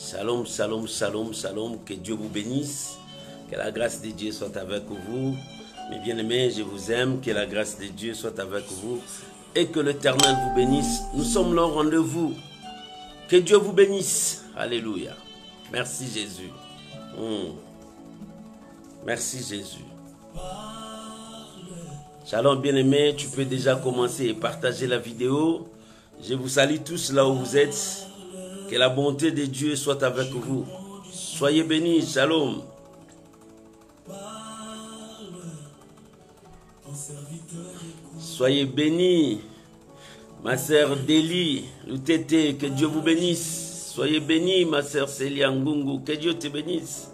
Shalom, shalom, shalom, shalom. Que Dieu vous bénisse. Que la grâce de Dieu soit avec vous. Mes bien-aimés, je vous aime. Que la grâce de Dieu soit avec vous. Et que l'Éternel vous bénisse. Nous sommes là au rendez-vous. Que Dieu vous bénisse. Alléluia. Merci Jésus. Merci Jésus. Shalom bien-aimés. Tu peux déjà commencer et partager la vidéo. Je vous salue tous là où vous êtes. Que la bonté de Dieu soit avec vous. Soyez bénis. Shalom. Soyez bénis. Ma sœur Deli, Loutete, que Dieu vous bénisse. Soyez bénis, ma sœur Célia Ngungu, que Dieu te bénisse.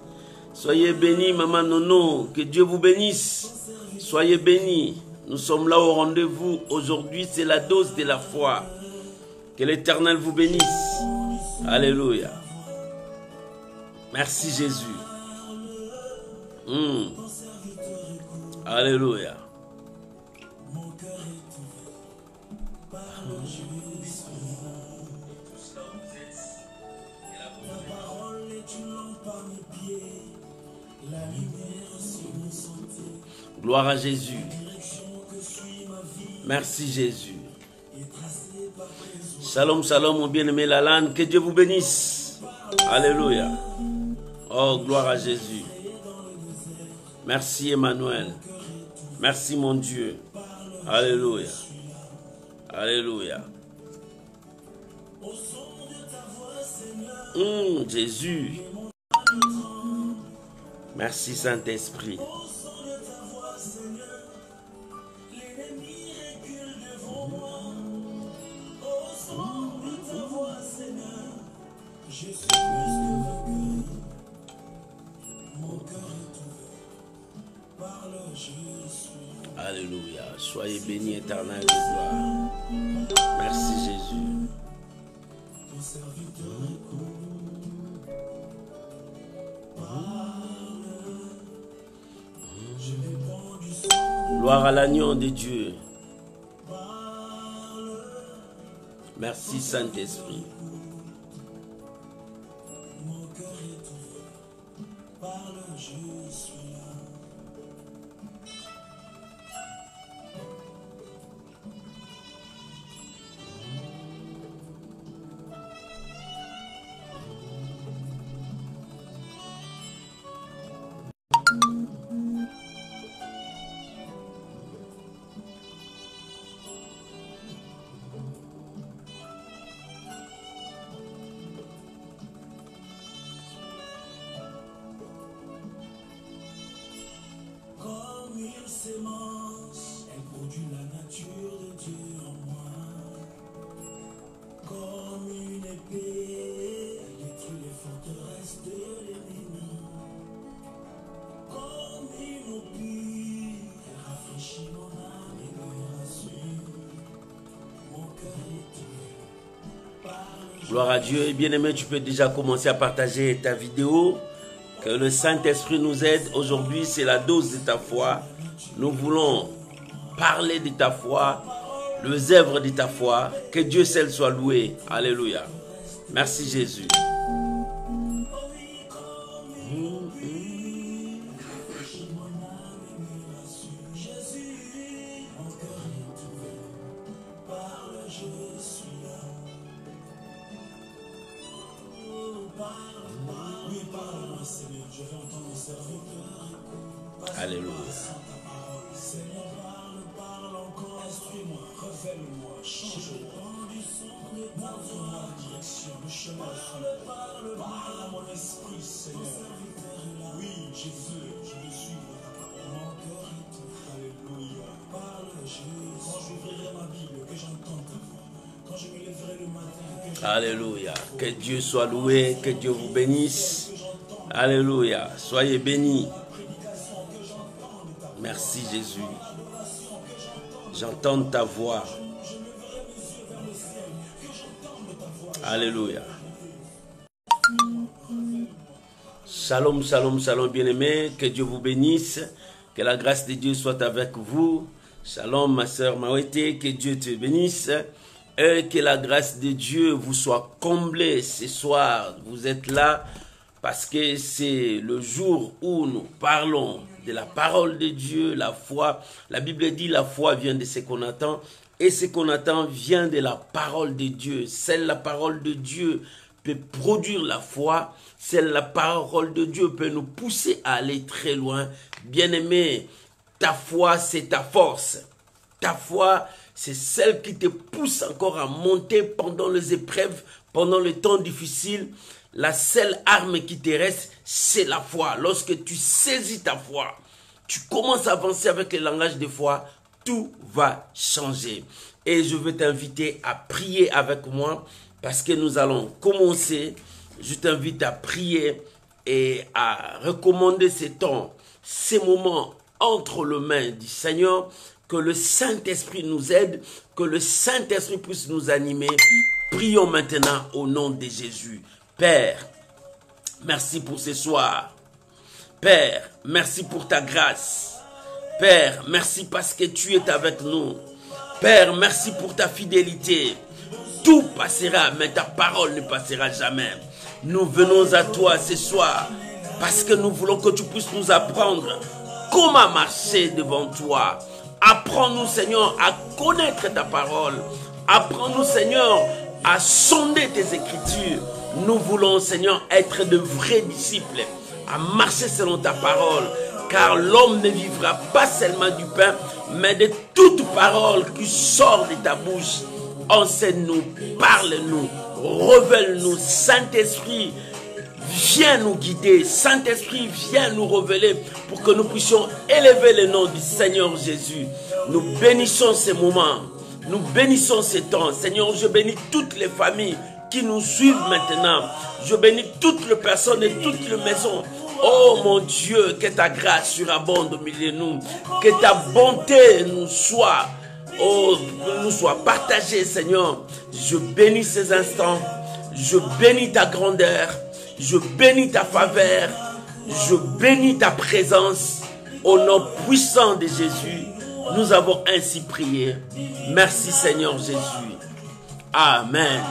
Soyez bénis, maman Nono, que Dieu vous bénisse. Soyez bénis. Nous sommes là au rendez-vous. Aujourd'hui, c'est la dose de la foi. Que l'Éternel vous bénisse. Alléluia. Merci Jésus. Alléluia. Gloire à Jésus. Merci Jésus. Shalom, shalom, mon bien-aimé Lalan. Que Dieu vous bénisse. Alléluia. Oh, gloire à Jésus. Merci Emmanuel. Merci mon Dieu. Alléluia. Alléluia. Jésus. Merci Saint-Esprit. Alléluia. Soyez bénis, éternel de gloire. Merci Jésus. Gloire à l'agneau de Dieu. Merci Saint-Esprit. Sémence, elle produit la nature de Dieu en moi. Comme une épée, elle détruit les forteresses de l'ennemi. Comme une eau pure, elle rafraîchit mon âme et me rassure. Mon cœur est tué. Gloire à Dieu. Bien-aimé, tu peux déjà commencer à partager ta vidéo. Que le Saint-Esprit nous aide. Aujourd'hui, c'est la dose de ta foi. Nous voulons parler de ta foi, les œuvres de ta foi. Que Dieu seul soit loué. Alléluia. Merci Jésus. Alléluia. Seigneur, parle encore, instruis-moi, révèle-moi, change-moi. Montre ma direction, le chemin. Parle à mon esprit, Seigneur. Oui, Jésus, je veux suivre ta parole. Mon cœur est tout. Alléluia. Parle, Jésus. Quand j'ouvrirai ma Bible, que j'entende ta voix. Quand je me lèverai le matin, que Alléluia. Que Dieu soit loué, que Dieu vous bénisse. Alléluia. Soyez bénis. Merci Jésus. J'entends ta voix. Alléluia. Shalom, shalom, shalom bien-aimés. Que Dieu vous bénisse. Que la grâce de Dieu soit avec vous. Shalom ma soeur Mawete. Que Dieu te bénisse. Et que la grâce de Dieu vous soit comblée ce soir. Vous êtes là parce que c'est le jour où nous parlons de la parole de Dieu, la foi. La Bible dit la foi vient de ce qu'on attend. Et ce qu'on attend vient de la parole de Dieu. Seule la parole de Dieu peut produire la foi. Seule la parole de Dieu peut nous pousser à aller très loin. Bien-aimé, ta foi, c'est ta force. Ta foi, c'est celle qui te pousse encore à monter pendant les épreuves, pendant les temps difficiles. La seule arme qui te reste, c'est la foi. Lorsque tu saisis ta foi, tu commences à avancer avec le langage de foi, tout va changer. Et je veux t'inviter à prier avec moi parce que nous allons commencer. Je t'invite à prier et à recommander ces temps, ces moments entre les mains du Seigneur. Que le Saint-Esprit nous aide, que le Saint-Esprit puisse nous animer. Prions maintenant au nom de Jésus. Père, merci pour ce soir. Père, merci pour ta grâce. Père, merci parce que tu es avec nous. Père, merci pour ta fidélité. Tout passera, mais ta parole ne passera jamais. Nous venons à toi ce soir parce que nous voulons que tu puisses nous apprendre comment marcher devant toi. Apprends-nous, Seigneur, à connaître ta parole. Apprends-nous, Seigneur, à sonder tes écritures. Nous voulons, Seigneur, être de vrais disciples, à marcher selon ta parole. Car l'homme ne vivra pas seulement du pain, mais de toute parole qui sort de ta bouche. Enseigne-nous, parle-nous, révèle-nous, Saint-Esprit. Viens nous guider, Saint-Esprit, viens nous révéler pour que nous puissions élever le nom du Seigneur Jésus. Nous bénissons ces moments, nous bénissons ces temps. Seigneur, je bénis toutes les familles qui nous suivent maintenant. Je bénis toutes les personnes et toutes les maisons. Oh mon Dieu, que ta grâce surabonde au milieu de nous, que ta bonté nous soit, nous soit partagée, Seigneur. Je bénis ces instants, je bénis ta grandeur. Je bénis ta faveur, je bénis ta présence. Au nom puissant de Jésus, nous avons ainsi prié. Merci Seigneur Jésus. Amen.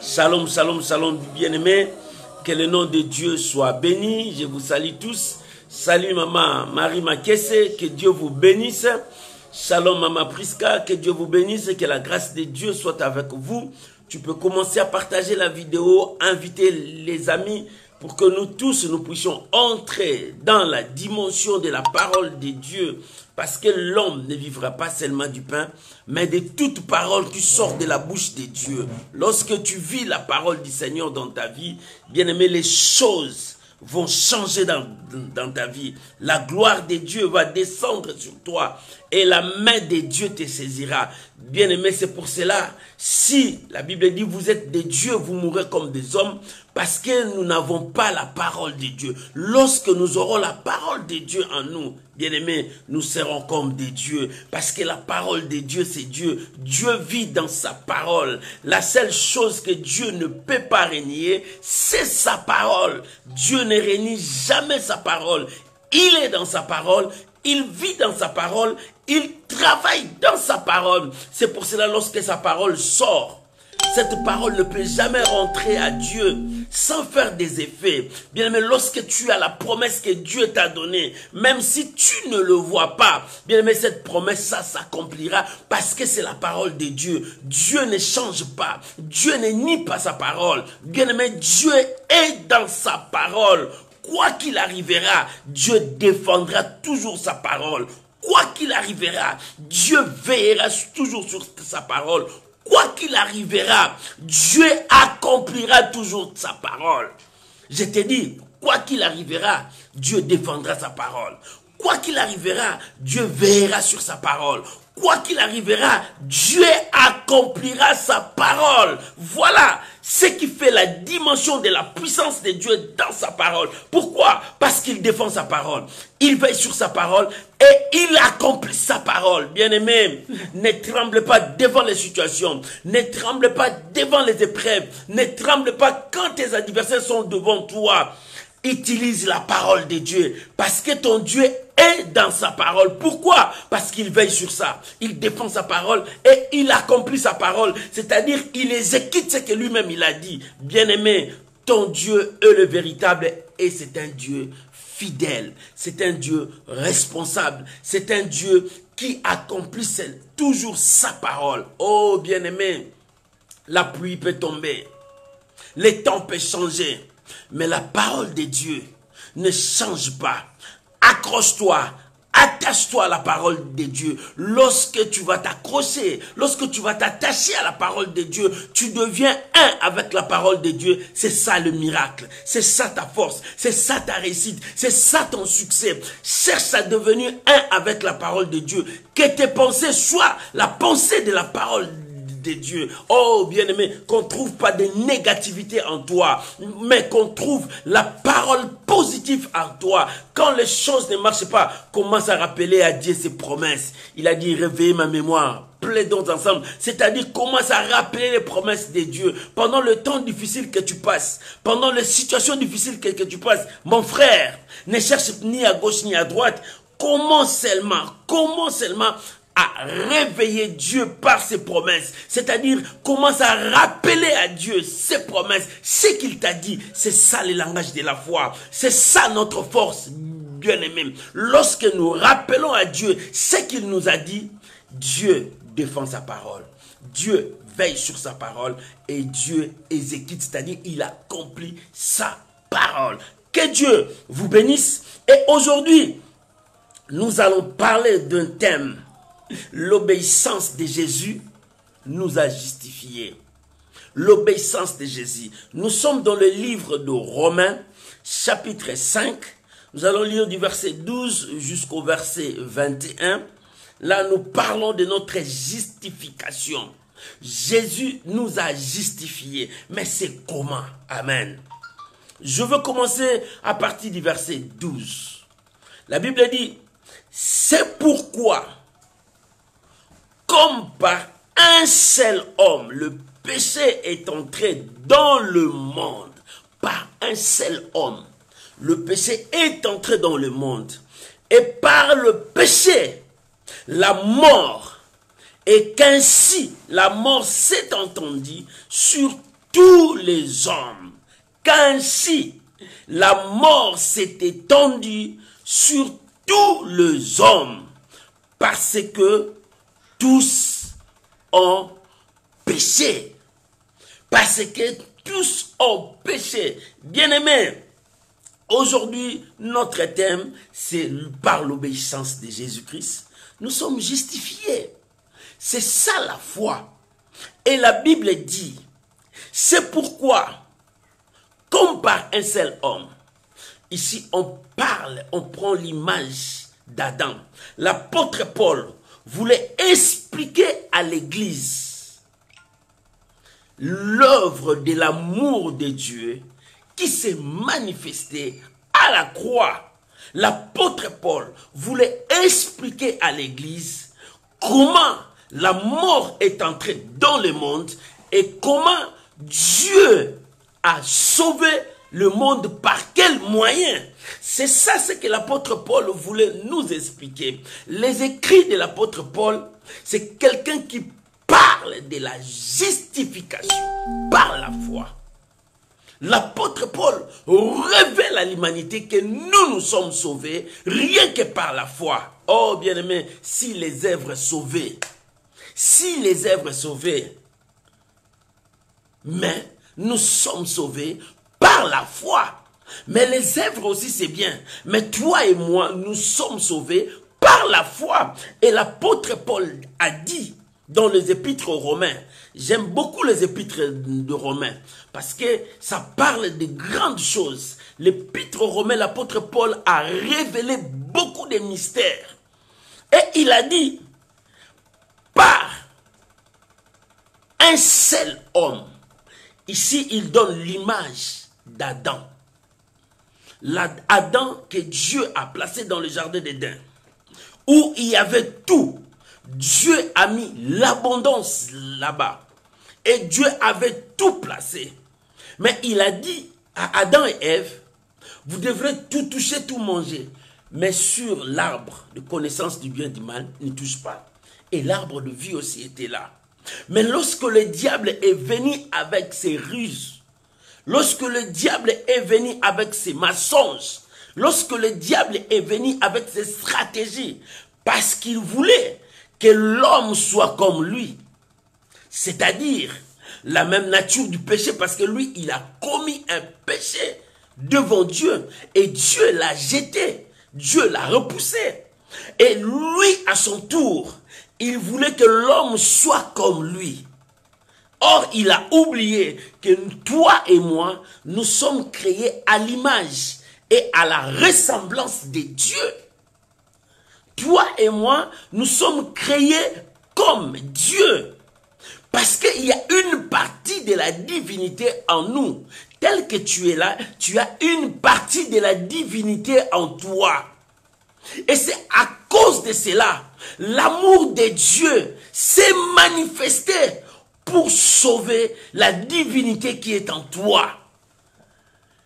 Shalom, shalom, shalom, bien-aimés. Que le nom de Dieu soit béni. Je vous salue tous. Salut maman Marie Makesse, que Dieu vous bénisse. Shalom maman Priska, que Dieu vous bénisse et que la grâce de Dieu soit avec vous. Tu peux commencer à partager la vidéo, inviter les amis pour que nous tous, nous puissions entrer dans la dimension de la parole de Dieu. Parce que l'homme ne vivra pas seulement du pain, mais de toute parole qui sort de la bouche de Dieu. Lorsque tu vis la parole du Seigneur dans ta vie, bien aimé, les choses vont changer dans ta vie. La gloire de Dieu va descendre sur toi et la main de Dieu te saisira. Bien aimé, c'est pour cela, si la Bible dit vous êtes des dieux, vous mourrez comme des hommes, parce que nous n'avons pas la parole de Dieu. Lorsque nous aurons la parole de Dieu en nous, bien aimé, nous serons comme des dieux, parce que la parole de Dieu, c'est Dieu. Dieu vit dans sa parole. La seule chose que Dieu ne peut pas renier, c'est sa parole. Dieu ne renie jamais sa parole. Il est dans sa parole, il vit dans sa parole, il travaille dans sa parole. C'est pour cela, lorsque sa parole sort, cette parole ne peut jamais rentrer à Dieu sans faire des effets. Bien aimé, lorsque tu as la promesse que Dieu t'a donnée, même si tu ne le vois pas, bien aimé, cette promesse, ça s'accomplira parce que c'est la parole de Dieu. Dieu ne change pas. Dieu ne nie pas sa parole. Bien aimé, Dieu est dans sa parole. Quoi qu'il arrivera, Dieu défendra toujours sa parole. Quoi qu'il arrivera, Dieu veillera toujours sur sa parole. Quoi qu'il arrivera, Dieu accomplira toujours sa parole. Je te dis, quoi qu'il arrivera, Dieu défendra sa parole. Quoi qu'il arrivera, Dieu veillera sur sa parole. Quoi qu'il arrivera, Dieu accomplira sa parole. Voilà ce qui fait la dimension de la puissance de Dieu dans sa parole. Pourquoi? Parce qu'il défend sa parole. Il veille sur sa parole et il accomplit sa parole. Bien-aimé, ne tremble pas devant les situations. Ne tremble pas devant les épreuves. Ne tremble pas quand tes adversaires sont devant toi. Utilise la parole de Dieu parce que ton Dieu est dans sa parole. Pourquoi? Parce qu'il veille sur ça. Il défend sa parole et il accomplit sa parole. C'est-à-dire, il exécute ce que lui-même il a dit. Bien-aimé, ton Dieu est le véritable et c'est un Dieu fidèle. C'est un Dieu responsable. C'est un Dieu qui accomplit toujours sa parole. Oh, bien-aimé, la pluie peut tomber. Les temps peuvent changer. Mais la parole de Dieu ne change pas. Accroche-toi, attache-toi à la parole de Dieu. Lorsque tu vas t'accrocher, lorsque tu vas t'attacher à la parole de Dieu, tu deviens un avec la parole de Dieu. C'est ça le miracle. C'est ça ta force. C'est ça ta réussite. C'est ça ton succès. Cherche à devenir un avec la parole de Dieu. Que tes pensées soient la pensée de la parole de Dieu. Oh, bien-aimé, qu'on ne trouve pas de négativité en toi, mais qu'on trouve la parole positive en toi. Quand les choses ne marchent pas, commence à rappeler à Dieu ses promesses. Il a dit, réveillez ma mémoire. Plaidons ensemble. C'est-à-dire, commence à rappeler les promesses de Dieu. Pendant le temps difficile que tu passes, pendant les situations difficiles que tu passes, mon frère, ne cherche ni à gauche ni à droite. Commence seulement à réveiller Dieu par ses promesses. C'est-à-dire, commence à rappeler à Dieu ses promesses, ce qu'il t'a dit. C'est ça le langage de la foi. C'est ça notre force, bien-aimé. Lorsque nous rappelons à Dieu ce qu'il nous a dit, Dieu défend sa parole. Dieu veille sur sa parole et Dieu exécute, c'est-à-dire il accomplit sa parole. Que Dieu vous bénisse. Et aujourd'hui, nous allons parler d'un thème. L'obéissance de Jésus nous a justifiés. L'obéissance de Jésus. Nous sommes dans le livre de Romains, chapitre 5. Nous allons lire du verset 12 jusqu'au verset 21. Là, nous parlons de notre justification. Jésus nous a justifiés. Mais c'est comment? Amen. Je veux commencer à partir du verset 12. La Bible dit, c'est pourquoi, comme par un seul homme, le péché est entré dans le monde. Par un seul homme, le péché est entré dans le monde. Et par le péché, la mort. Et qu'ainsi, la mort s'est entendue sur tous les hommes. Qu'ainsi, la mort s'est étendue sur tous les hommes. Parce que tous ont péché. Parce que tous ont péché. Bien-aimés, aujourd'hui, notre thème, c'est par l'obéissance de Jésus-Christ. Nous sommes justifiés. C'est ça la foi. Et la Bible dit, c'est pourquoi, comme par un seul homme, ici on parle, on prend l'image d'Adam. L'apôtre Paul voulait expliquer à l'Église l'œuvre de l'amour de Dieu qui s'est manifestée à la croix. L'apôtre Paul voulait expliquer à l'Église comment la mort est entrée dans le monde et comment Dieu a sauvé le monde par quel moyen? C'est ça ce que l'apôtre Paul voulait nous expliquer. Les écrits de l'apôtre Paul, c'est quelqu'un qui parle de la justification par la foi. L'apôtre Paul révèle à l'humanité que nous sommes sauvés rien que par la foi. Oh bien-aimé, si les œuvres sauvées, mais nous sommes sauvés par la foi. Mais les œuvres aussi c'est bien. Mais toi et moi, nous sommes sauvés par la foi. Et l'apôtre Paul a dit dans les épîtres aux Romains, j'aime beaucoup les épîtres de Romains, parce que ça parle de grandes choses. L'épître aux Romains, l'apôtre Paul a révélé beaucoup de mystères. Et il a dit, par un seul homme, ici il donne l'image d'Adam. L'Adam que Dieu a placé dans le jardin d'Éden, où il y avait tout. Dieu a mis l'abondance là-bas. Et Dieu avait tout placé. Mais il a dit à Adam et Ève, vous devrez tout toucher, tout manger. Mais sur l'arbre de connaissance du bien et du mal, ne touche pas. Et l'arbre de vie aussi était là. Mais lorsque le diable est venu avec ses ruses, lorsque le diable est venu avec ses mensonges, lorsque le diable est venu avec ses stratégies, parce qu'il voulait que l'homme soit comme lui, c'est-à-dire la même nature du péché, parce que lui, il a commis un péché devant Dieu, et Dieu l'a jeté, Dieu l'a repoussé. Et lui, à son tour, il voulait que l'homme soit comme lui. Or, il a oublié que toi et moi, nous sommes créés à l'image et à la ressemblance de Dieu. Toi et moi, nous sommes créés comme Dieu. Parce qu'il y a une partie de la divinité en nous. Tel que tu es là, tu as une partie de la divinité en toi. Et c'est à cause de cela, l'amour de Dieu s'est manifesté pour sauver la divinité qui est en toi.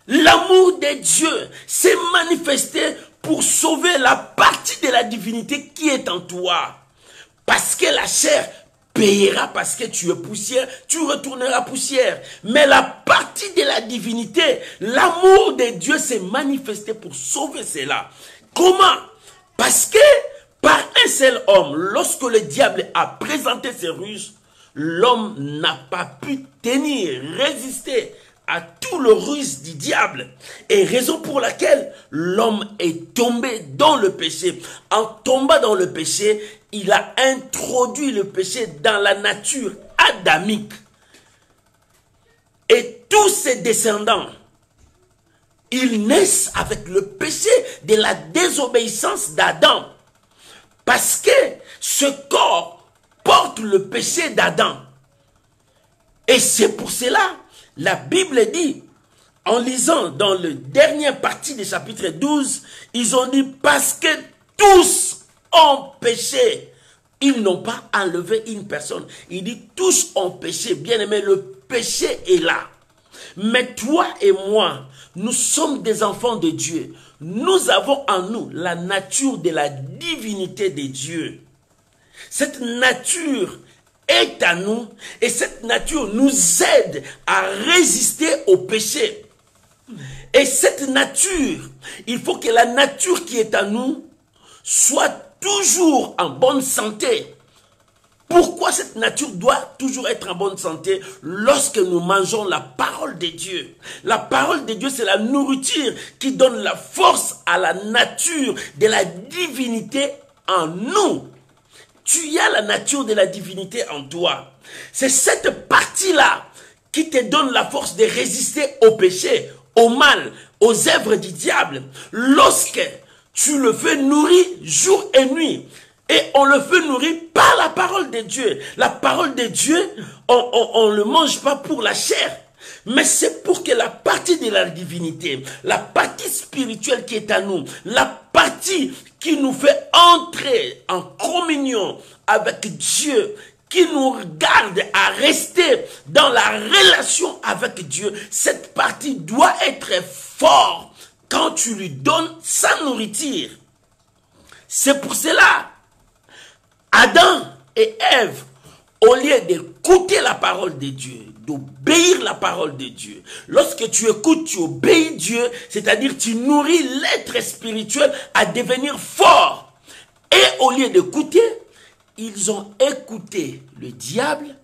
L'amour de Dieu s'est manifesté pour sauver la partie de la divinité qui est en toi. Parce que la chair payera, parce que tu es poussière, tu retourneras poussière. Mais la partie de la divinité, l'amour de Dieu s'est manifesté pour sauver cela. Comment? Parce que par un seul homme, lorsque le diable a présenté ses ruses, l'homme n'a pas pu tenir, résister à tout le ruse du diable. Et raison pour laquelle l'homme est tombé dans le péché. En tombant dans le péché, il a introduit le péché dans la nature adamique. Et tous ses descendants, ils naissent avec le péché de la désobéissance d'Adam. Parce que ce corps porte le péché d'Adam. Et c'est pour cela, la Bible dit, en lisant dans le dernière partie du chapitre 12, ils ont dit, parce que tous ont péché. Ils n'ont pas enlevé une personne. Il dit, tous ont péché. Bien aimé, le péché est là. Mais toi et moi, nous sommes des enfants de Dieu. Nous avons en nous la nature de la divinité de Dieu. Cette nature est à nous et cette nature nous aide à résister au péché. Et cette nature, il faut que la nature qui est à nous soit toujours en bonne santé. Pourquoi cette nature doit toujours être en bonne santé? Lorsque nous mangeons la parole de Dieu. La parole de Dieu, c'est la nourriture qui donne la force à la nature de la divinité en nous. Tu as la nature de la divinité en toi. C'est cette partie-là qui te donne la force de résister au péché, au mal, aux œuvres du diable. Lorsque tu le fais nourrir jour et nuit, et on le fait nourrir par la parole de Dieu. La parole de Dieu, on ne le mange pas pour la chair. Mais c'est pour que la partie de la divinité, la partie spirituelle qui est à nous, la partie qui nous fait entrer en communion avec Dieu, qui nous garde à rester dans la relation avec Dieu, cette partie doit être forte quand tu lui donnes sa nourriture. C'est pour cela, Adam et Ève, au lieu d'écouter la parole de Dieu, d'obéir la parole de Dieu, lorsque tu écoutes, tu obéis Dieu, c'est-à-dire tu nourris l'être spirituel à devenir fort. Et au lieu d'écouter, ils ont écouté le diable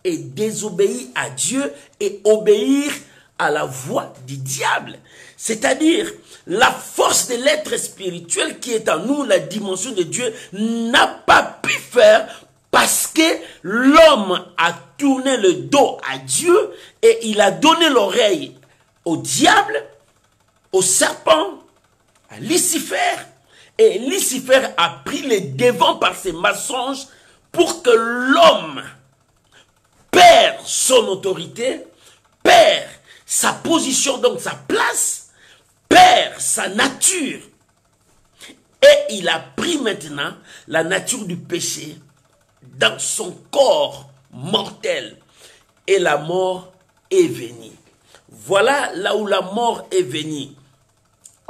et désobéi à Dieu et obéir à la voix du diable. C'est-à-dire, la force de l'être spirituel qui est en nous, la dimension de Dieu, n'a pas pu faire parce que l'homme a tourné le dos à Dieu et il a donné l'oreille au diable, au serpent, à Lucifer. Et Lucifer a pris les devants par ses mensonges pour que l'homme perd son autorité, perd sa position, donc sa place, perd sa nature. Et il a pris maintenant la nature du péché dans son corps mortel. Et la mort est venue. Voilà là où la mort est venue.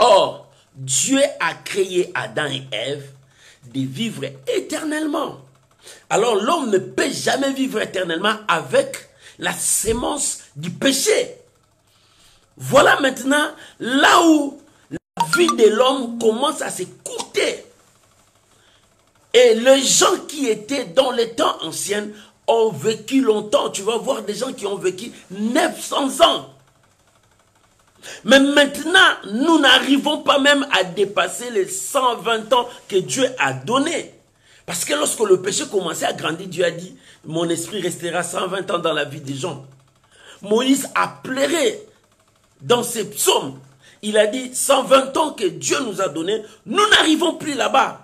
Or, Dieu a créé Adam et Ève de vivre éternellement. Alors l'homme ne peut jamais vivre éternellement avec la sémence du péché. Voilà maintenant là où la vie de l'homme commence à s'écourter. Et les gens qui étaient dans les temps anciens ont vécu longtemps. Tu vas voir des gens qui ont vécu 900 ans. Mais maintenant, nous n'arrivons pas même à dépasser les 120 ans que Dieu a donnés. Parce que lorsque le péché commençait à grandir, Dieu a dit, mon esprit restera 120 ans dans la vie des gens. Moïse a pleuré dans ses psaumes. Il a dit, 120 ans que Dieu nous a donnés, nous n'arrivons plus là-bas.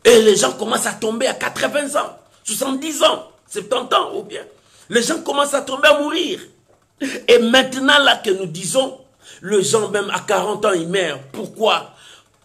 Et les gens commencent à tomber à 80 ans, 70 ans, 70 ans ou bien. Les gens commencent à tomber à mourir. Et maintenant là que nous disons, les gens même à 40 ans ils meurent. Pourquoi?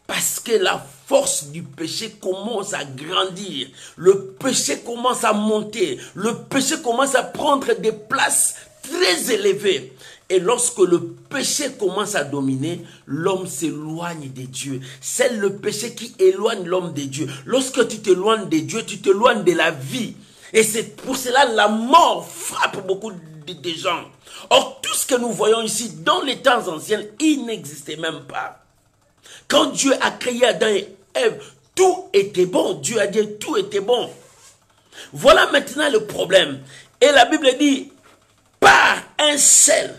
Parce que la force du péché commence à grandir. Le péché commence à monter. Le péché commence à prendre des places très élevées. Et lorsque le péché commence à dominer, l'homme s'éloigne de Dieu. C'est le péché qui éloigne l'homme de Dieu. Lorsque tu t'éloignes de Dieu, tu t'éloignes de la vie. Et c'est pour cela que la mort frappe beaucoup de gens. Or, tout ce que nous voyons ici, dans les temps anciens, il n'existait même pas. Quand Dieu a créé Adam et Ève, tout était bon. Dieu a dit tout était bon. Voilà maintenant le problème. Et la Bible dit, par un seul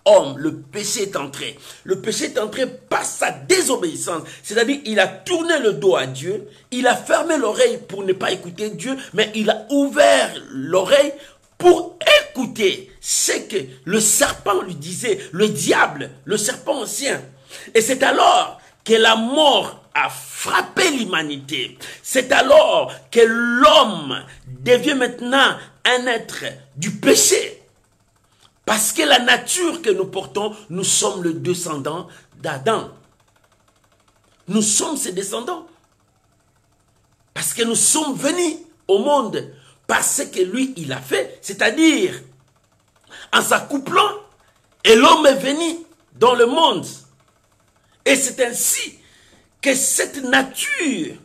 homme, le péché est entré. Le péché est entré par sa désobéissance. C'est-à-dire, il a tourné le dos à Dieu. Il a fermé l'oreille pour ne pas écouter Dieu. Mais il a ouvert l'oreille pour écouter ce que le serpent lui disait. Le diable, le serpent ancien. Et c'est alors que la mort a frappé l'humanité. C'est alors que l'homme devient maintenant un être du péché. Parce que la nature que nous portons, nous sommes le descendant d'Adam. Nous sommes ses descendants. Parce que nous sommes venus au monde par ce que lui, il a fait. C'est-à-dire, en s'accouplant, et l'homme est venu dans le monde. Et c'est ainsi que cette nature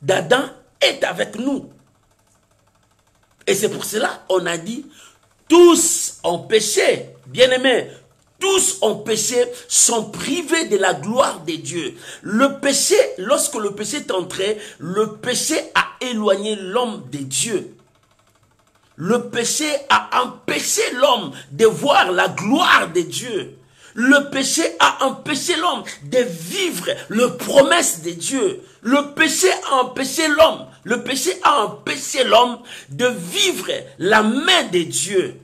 d'Adam est avec nous. Et c'est pour cela qu'on a dit, tous ont péché, bien-aimés, tous ont péché, sont privés de la gloire de Dieu. Le péché, lorsque le péché est entré, le péché a éloigné l'homme de Dieu. Le péché a empêché l'homme de voir la gloire de Dieu. Le péché a empêché l'homme de vivre les promesses de Dieu. Le péché a empêché l'homme. Le péché a empêché l'homme de vivre la main de Dieu.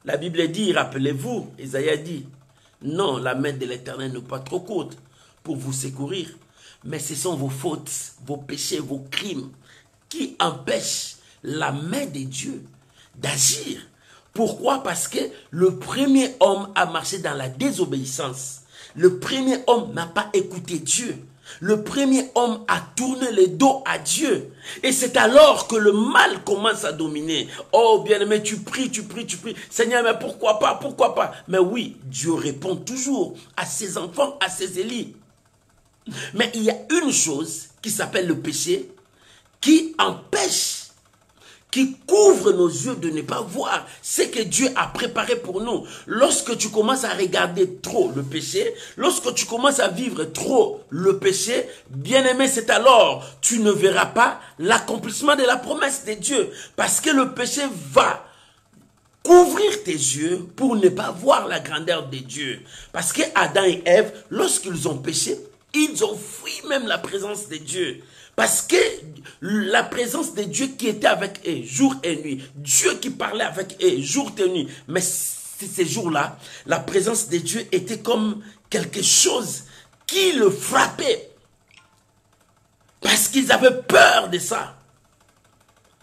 La Bible dit, rappelez-vous, Isaïe dit, non, la main de l'Éternel n'est pas trop courte pour vous secourir. Mais ce sont vos fautes, vos péchés, vos crimes qui empêchent la main de Dieu d'agir. Pourquoi? Parce que le premier homme a marché dans la désobéissance. Le premier homme n'a pas écouté Dieu. Le premier homme a tourné le dos à Dieu. Et c'est alors que le mal commence à dominer. Oh bien-aimé, tu pries, tu pries, tu pries. Seigneur, mais pourquoi pas, pourquoi pas? Mais oui, Dieu répond toujours à ses enfants, à ses élus. Mais il y a une chose qui s'appelle le péché, qui empêche, qui couvre nos yeux de ne pas voir ce que Dieu a préparé pour nous. Lorsque tu commences à regarder trop le péché, lorsque tu commences à vivre trop le péché, bien-aimé, c'est alors tu ne verras pas l'accomplissement de la promesse de Dieu. Parce que le péché va couvrir tes yeux pour ne pas voir la grandeur de Dieu. Parce que Adam et Ève, lorsqu'ils ont péché, ils ont fui même la présence de Dieu. Parce que la présence de Dieu qui était avec eux jour et nuit, Dieu qui parlait avec eux jour et nuit, mais ces jours-là, la présence de Dieu était comme quelque chose qui le frappait. Parce qu'ils avaient peur de ça.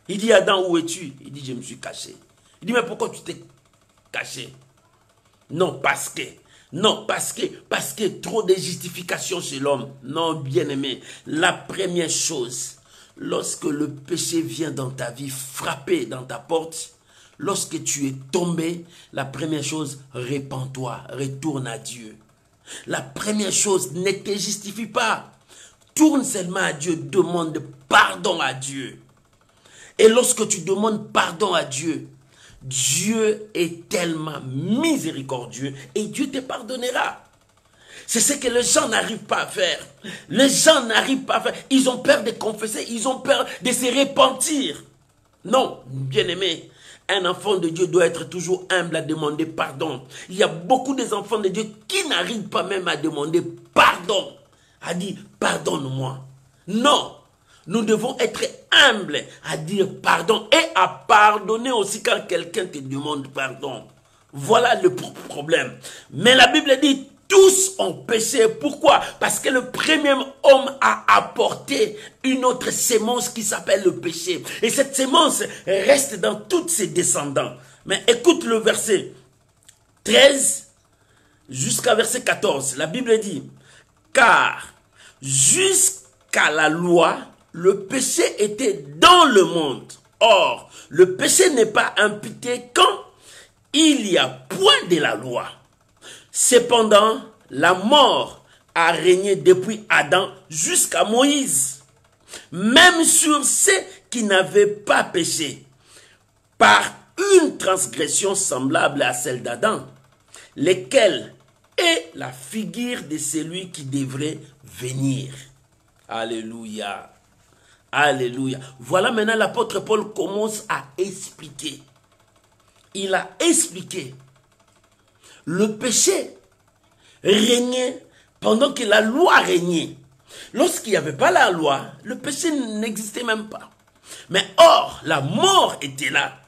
Il dit, Adam, où es-tu? Il dit, je me suis caché. Il dit, mais pourquoi tu t'es caché? Non, parce que trop de justification chez l'homme. Non, bien-aimé, la première chose, lorsque le péché vient dans ta vie, frapper dans ta porte, lorsque tu es tombé, la première chose, répands-toi, retourne à Dieu. La première chose, ne te justifie pas. Tourne seulement à Dieu, demande pardon à Dieu. Et lorsque tu demandes pardon à Dieu, Dieu est tellement miséricordieux et Dieu te pardonnera. C'est ce que les gens n'arrivent pas à faire. Les gens n'arrivent pas à faire. Ils ont peur de confesser, ils ont peur de se repentir. Non, bien-aimé, un enfant de Dieu doit être toujours humble à demander pardon. Il y a beaucoup d'enfants de Dieu qui n'arrivent pas même à demander pardon. À dire, pardonne-moi. Non, nous devons être humbles à dire pardon et à pardonner aussi quand quelqu'un te demande pardon. Voilà le problème. Mais la Bible dit, tous ont péché. Pourquoi? Parce que le premier homme a apporté une autre sémence qui s'appelle le péché. Et cette sémence reste dans tous ses descendants. Mais écoute le verset 13 jusqu'à verset 14. La Bible dit, car jusqu'à la loi, le péché était dans le monde. Or, le péché n'est pas imputé quand il y a point de la loi. Cependant, la mort a régné depuis Adam jusqu'à Moïse, même sur ceux qui n'avaient pas péché, par une transgression semblable à celle d'Adam, lesquels est la figure de celui qui devrait venir. Alléluia. Alléluia. Voilà maintenant l'apôtre Paul commence à expliquer. Il a expliqué. Le péché régnait pendant que la loi régnait. Lorsqu'il n'y avait pas la loi, le péché n'existait même pas. Mais or, la mort était là.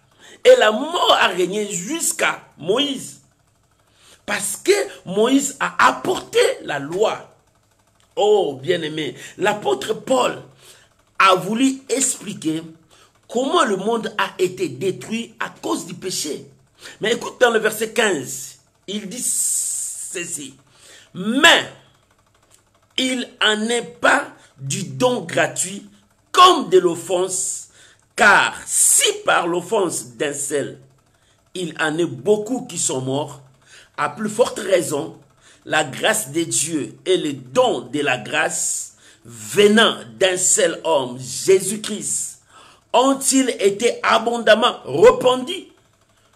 Et la mort a régné jusqu'à Moïse. Parce que Moïse a apporté la loi. Oh, bien-aimé, l'apôtre Paul a voulu expliquer comment le monde a été détruit à cause du péché. Mais écoute dans le verset 15. Il dit ceci. Mais il n'en est pas du don gratuit comme de l'offense, car si par l'offense d'un seul, il en est beaucoup qui sont morts, à plus forte raison, la grâce de Dieu et le don de la grâce venant d'un seul homme, Jésus-Christ, ont-ils été abondamment répandus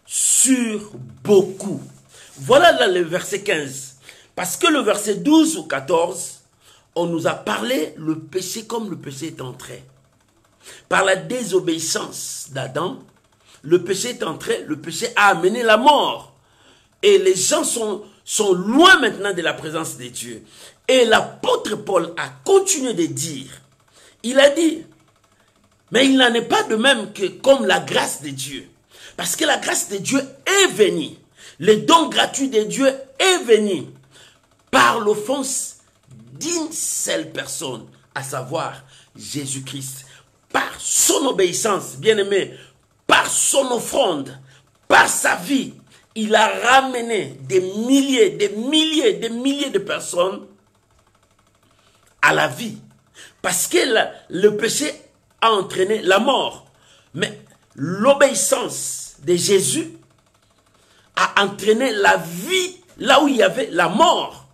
sur beaucoup. Voilà là le verset 15. Parce que le verset 12 ou 14, on nous a parlé le péché comme le péché est entré. Par la désobéissance d'Adam, le péché est entré, le péché a amené la mort. Et les gens sont loin maintenant de la présence de Dieu. Et l'apôtre Paul a continué de dire, il a dit, mais il n'en est pas de même que comme la grâce de Dieu. Parce que la grâce de Dieu est venue. Le don gratuit de Dieu est venu par l'offense d'une seule personne, à savoir Jésus-Christ. Par son obéissance, bien-aimé, par son offrande, par sa vie, il a ramené des milliers de personnes à la vie. Parce que le péché a entraîné la mort. Mais l'obéissance de Jésus a entraîné la vie là où il y avait la mort.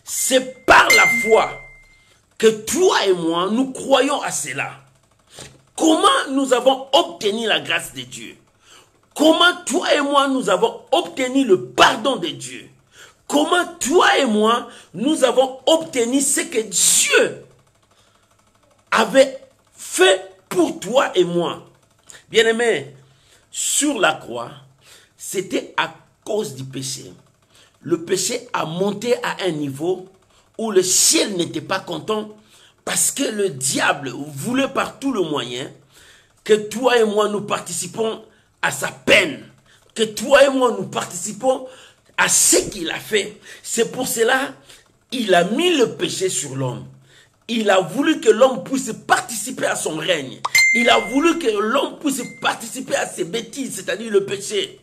C'est par la foi que toi et moi, nous croyons à cela. Comment nous avons obtenu la grâce de Dieu? Comment toi et moi, nous avons obtenu le pardon de Dieu? Comment toi et moi, nous avons obtenu ce que Dieu avait fait pour toi et moi? Bien-aimé, sur la croix, c'était à cause du péché. Le péché a monté à un niveau où le ciel n'était pas content parce que le diable voulait par tous les moyens que toi et moi nous participons à sa peine, que toi et moi nous participons à ce qu'il a fait. C'est pour cela qu'il a mis le péché sur l'homme. Il a voulu que l'homme puisse participer à son règne. Il a voulu que l'homme puisse participer à ses bêtises, c'est-à-dire le péché.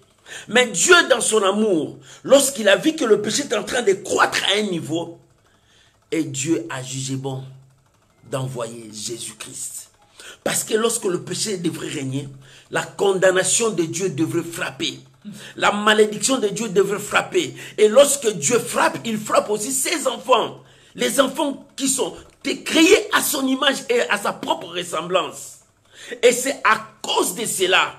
Mais Dieu, dans son amour, lorsqu'il a vu que le péché est en train de croître à un niveau, et Dieu a jugé bon d'envoyer Jésus-Christ. Parce que lorsque le péché devrait régner, la condamnation de Dieu devrait frapper. La malédiction de Dieu devrait frapper. Et lorsque Dieu frappe, il frappe aussi ses enfants. Les enfants qui sont créés à son image et à sa propre ressemblance. Et c'est à cause de cela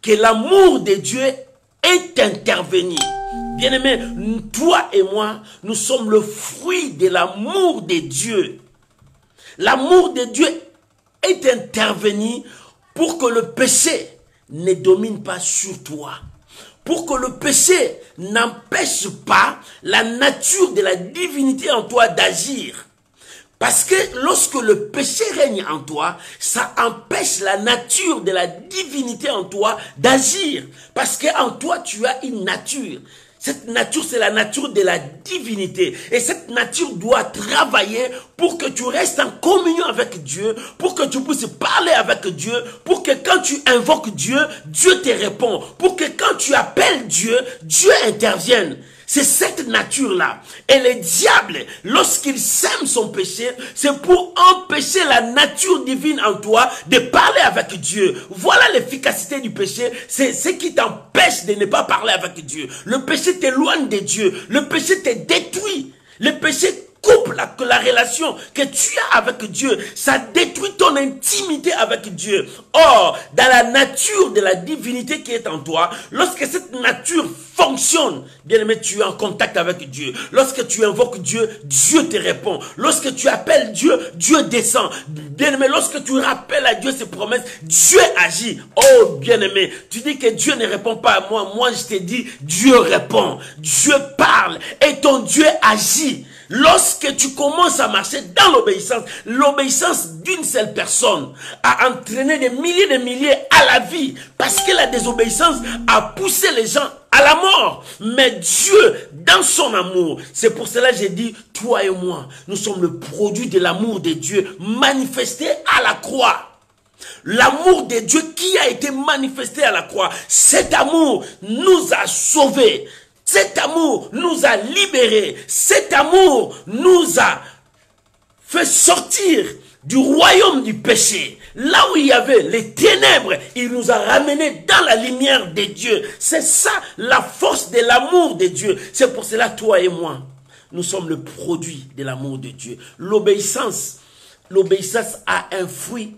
que l'amour de Dieu est intervenu. Bien-aimé, toi et moi, nous sommes le fruit de l'amour de Dieu. L'amour de Dieu est intervenu pour que le péché ne domine pas sur toi. Pour que le péché n'empêche pas la nature de la divinité en toi d'agir. Parce que lorsque le péché règne en toi, ça empêche la nature de la divinité en toi d'agir. Parce qu'en toi, tu as une nature. Cette nature, c'est la nature de la divinité. Et cette nature doit travailler pour que tu restes en communion avec Dieu, pour que tu puisses parler avec Dieu, pour que quand tu invoques Dieu, Dieu te répond. Pour que quand tu appelles Dieu, Dieu intervienne. C'est cette nature-là. Et le diable, lorsqu'il sème son péché, c'est pour empêcher la nature divine en toi de parler avec Dieu. Voilà l'efficacité du péché. C'est ce qui t'empêche de ne pas parler avec Dieu. Le péché t'éloigne de Dieu. Le péché te détruit. Le péché coupe la relation que tu as avec Dieu. Ça détruit ton intimité avec Dieu. Or, dans la nature de la divinité qui est en toi, lorsque cette nature fonctionne, bien aimé, tu es en contact avec Dieu. Lorsque tu invoques Dieu, Dieu te répond. Lorsque tu appelles Dieu, Dieu descend. Bien aimé, lorsque tu rappelles à Dieu ses promesses, Dieu agit. Oh, bien aimé, tu dis que Dieu ne répond pas à moi. Moi, je te dis, Dieu répond. Dieu parle et ton Dieu agit. Lorsque tu commences à marcher dans l'obéissance d'une seule personne a entraîné des milliers à la vie, parce que la désobéissance a poussé les gens à la mort. Mais Dieu, dans son amour, c'est pour cela que j'ai dit, toi et moi, nous sommes le produit de l'amour de Dieu manifesté à la croix. L'amour de Dieu qui a été manifesté à la croix, cet amour nous a sauvés. Cet amour nous a libérés. Cet amour nous a fait sortir du royaume du péché. Là où il y avait les ténèbres, il nous a ramenés dans la lumière de Dieu. C'est ça la force de l'amour de Dieu. C'est pour cela, toi et moi, nous sommes le produit de l'amour de Dieu. L'obéissance a un fruit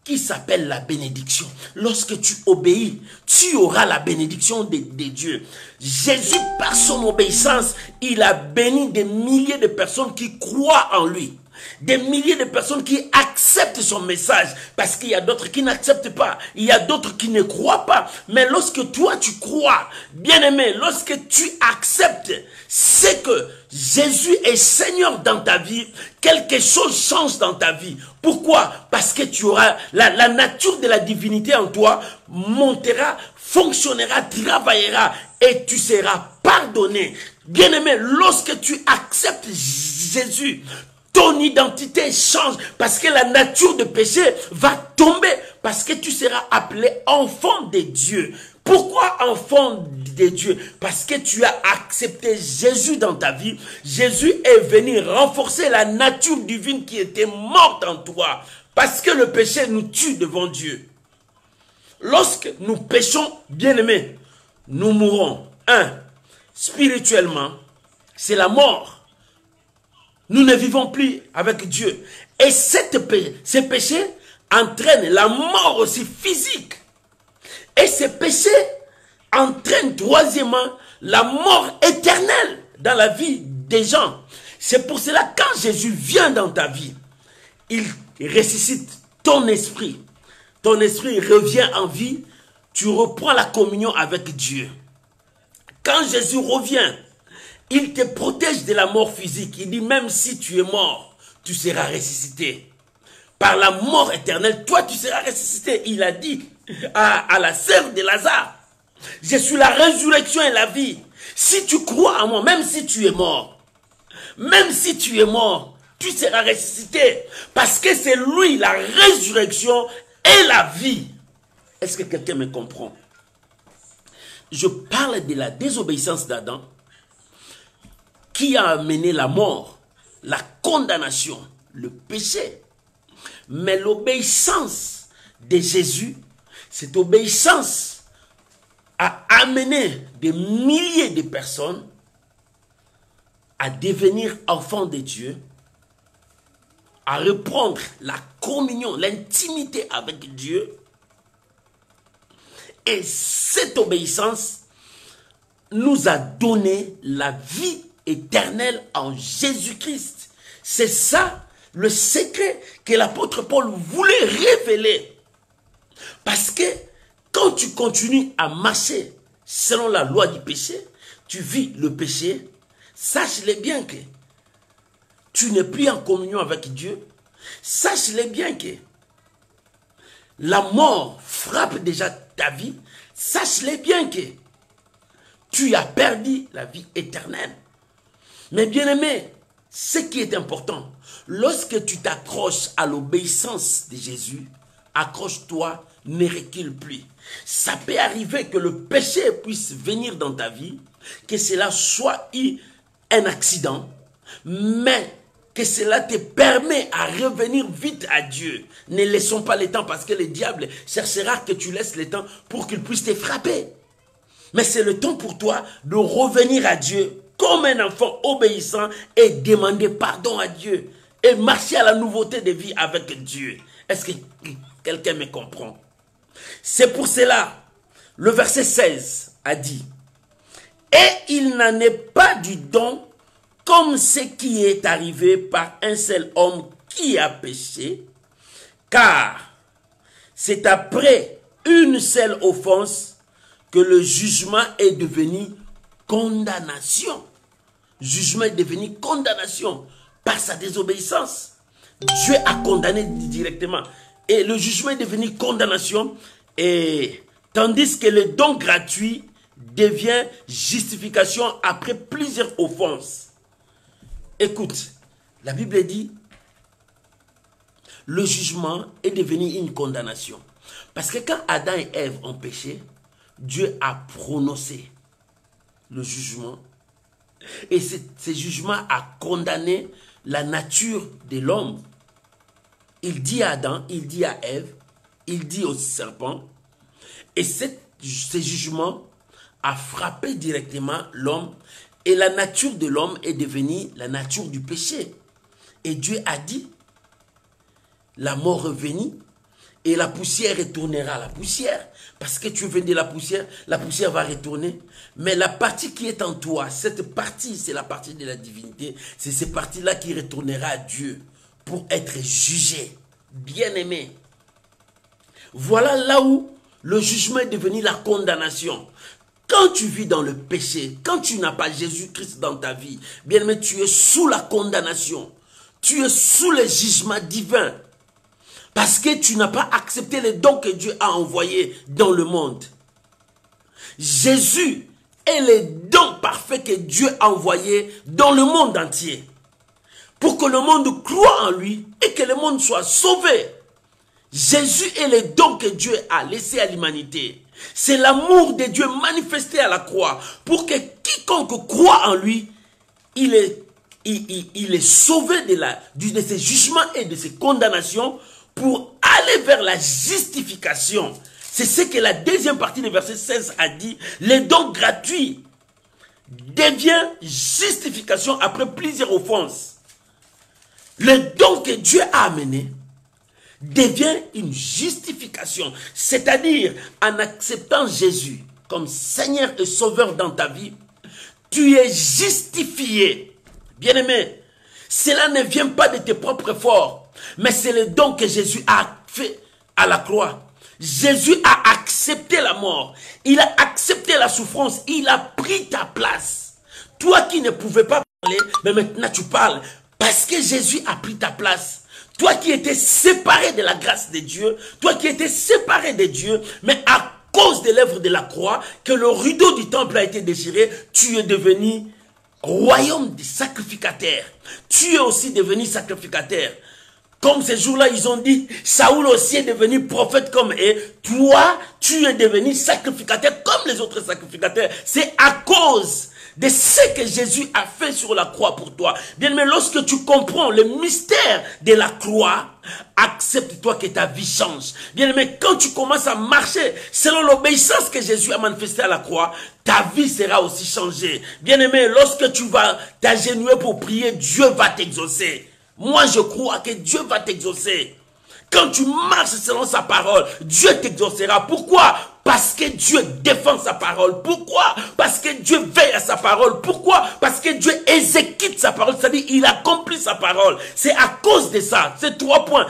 qui s'appelle la bénédiction. Lorsque tu obéis, tu auras la bénédiction de Dieu. Jésus, par son obéissance, il a béni des milliers de personnes qui croient en lui. Des milliers de personnes qui acceptent son message, parce qu'il y a d'autres qui n'acceptent pas, il y a d'autres qui ne croient pas. Mais lorsque toi tu crois, bien-aimé, lorsque tu acceptes, c'est que Jésus est Seigneur dans ta vie, quelque chose change dans ta vie. Pourquoi? Parce que tu auras la nature de la divinité en toi, montera, fonctionnera, travaillera, et tu seras pardonné. Bien-aimé, lorsque tu acceptes Jésus, ton identité change, parce que la nature de péché va tomber, parce que tu seras appelé enfant de Dieu. Pourquoi enfant de Dieu? Parce que tu as accepté Jésus dans ta vie. Jésus est venu renforcer la nature divine qui était morte en toi, parce que le péché nous tue devant Dieu. Lorsque nous péchons, bien-aimés, nous mourrons. Spirituellement, c'est la mort. Nous ne vivons plus avec Dieu. Et ces péchés entraînent la mort aussi physique. Et ces péchés entraînent troisièmement la mort éternelle dans la vie des gens. C'est pour cela quand Jésus vient dans ta vie, il ressuscite ton esprit. Ton esprit revient en vie, tu reprends la communion avec Dieu. Quand Jésus revient, il te protège de la mort physique. Il dit, même si tu es mort, tu seras ressuscité. Par la mort éternelle, toi tu seras ressuscité. Il a dit à la sœur de Lazare, je suis la résurrection et la vie. Si tu crois en moi, même si tu es mort, tu seras ressuscité. Parce que c'est lui la résurrection et la vie. Est-ce que quelqu'un me comprend? Je parle de la désobéissance d'Adam, qui a amené la mort, la condamnation, le péché. Mais l'obéissance de Jésus, cette obéissance a amené des milliers de personnes à devenir enfants de Dieu, à reprendre la communion, l'intimité avec Dieu. Et cette obéissance nous a donné la vie éternelle en Jésus-Christ. C'est ça le secret que l'apôtre Paul voulait révéler. Parce que quand tu continues à marcher selon la loi du péché, tu vis le péché, sache-le bien que tu n'es plus en communion avec Dieu. Sache-le bien que la mort frappe déjà ta vie. Sache-le bien que tu as perdu la vie éternelle. Mais bien aimé, ce qui est important, lorsque tu t'accroches à l'obéissance de Jésus, accroche-toi, ne recule plus. Ça peut arriver que le péché puisse venir dans ta vie, que cela soit un accident, mais que cela te permet à revenir vite à Dieu. Ne laissons pas le temps, parce que le diable cherchera que tu laisses le temps pour qu'il puisse te frapper. Mais c'est le temps pour toi de revenir à Dieu comme un enfant obéissant et demander pardon à Dieu et marcher à la nouveauté de vie avec Dieu. Est-ce que quelqu'un me comprend? C'est pour cela, le verset 16 a dit: et il n'en est pas du don comme ce qui est arrivé par un seul homme qui a péché, car c'est après une seule offense que le jugement est devenu condamnation. Jugement est devenu condamnation par sa désobéissance. Dieu a condamné directement. Et le jugement est devenu condamnation. Et tandis que le don gratuit devient justification après plusieurs offenses. Écoute, la Bible dit, le jugement est devenu une condamnation. Parce que quand Adam et Ève ont péché, Dieu a prononcé le jugement. Et ce jugement a condamné la nature de l'homme. Il dit à Adam, il dit à Ève, il dit au serpent. Et ce jugement a frappé directement l'homme. Et la nature de l'homme est devenue la nature du péché. Et Dieu a dit, la mort revenue, et la poussière retournera à la poussière. Parce que tu viens de la poussière va retourner. Mais la partie qui est en toi, cette partie, c'est la partie de la divinité. C'est cette partie-là qui retournera à Dieu pour être jugée. Bien-aimé. Voilà là où le jugement est devenu la condamnation. Quand tu vis dans le péché, quand tu n'as pas Jésus-Christ dans ta vie, bien-aimé, tu es sous la condamnation. Tu es sous le jugement divin. Parce que tu n'as pas accepté les dons que Dieu a envoyés dans le monde. Jésus est le don parfait que Dieu a envoyé dans le monde entier. Pour que le monde croie en lui et que le monde soit sauvé. Jésus est le don que Dieu a laissé à l'humanité. C'est l'amour de Dieu manifesté à la croix. Pour que quiconque croit en lui, il est sauvé de ses jugements et de ses condamnations, pour aller vers la justification. C'est ce que la deuxième partie du verset 16 a dit. Le don gratuit devient justification après plusieurs offenses. Le don que Dieu a amené devient une justification. C'est-à-dire, en acceptant Jésus comme Seigneur et Sauveur dans ta vie, tu es justifié. Bien-aimé, cela ne vient pas de tes propres efforts. Mais c'est le don que Jésus a fait à la croix. Jésus a accepté la mort. Il a accepté la souffrance. Il a pris ta place. Toi qui ne pouvais pas parler, mais maintenant tu parles. Parce que Jésus a pris ta place. Toi qui étais séparé de la grâce de Dieu. Toi qui étais séparé de Dieu. Mais à cause de l'œuvre de la croix, que le rideau du temple a été déchiré, tu es devenu royaume des sacrificateurs. Tu es aussi devenu sacrificateur. Comme ces jours-là, ils ont dit, Saoul aussi est devenu prophète comme eux. Toi, tu es devenu sacrificateur comme les autres sacrificateurs. C'est à cause de ce que Jésus a fait sur la croix pour toi. Bien-aimé, lorsque tu comprends le mystère de la croix, accepte-toi que ta vie change. Bien-aimé, quand tu commences à marcher selon l'obéissance que Jésus a manifestée à la croix, ta vie sera aussi changée. Bien-aimé, lorsque tu vas t'agenouiller pour prier, Dieu va t'exaucer. Moi, je crois que Dieu va t'exaucer. Quand tu marches selon sa parole, Dieu t'exaucera. Pourquoi? Parce que Dieu défend sa parole. Pourquoi? Parce que Dieu veille à sa parole. Pourquoi? Parce que Dieu exécute sa parole. C'est-à-dire, il accomplit sa parole. C'est à cause de ça. C'est 3 points.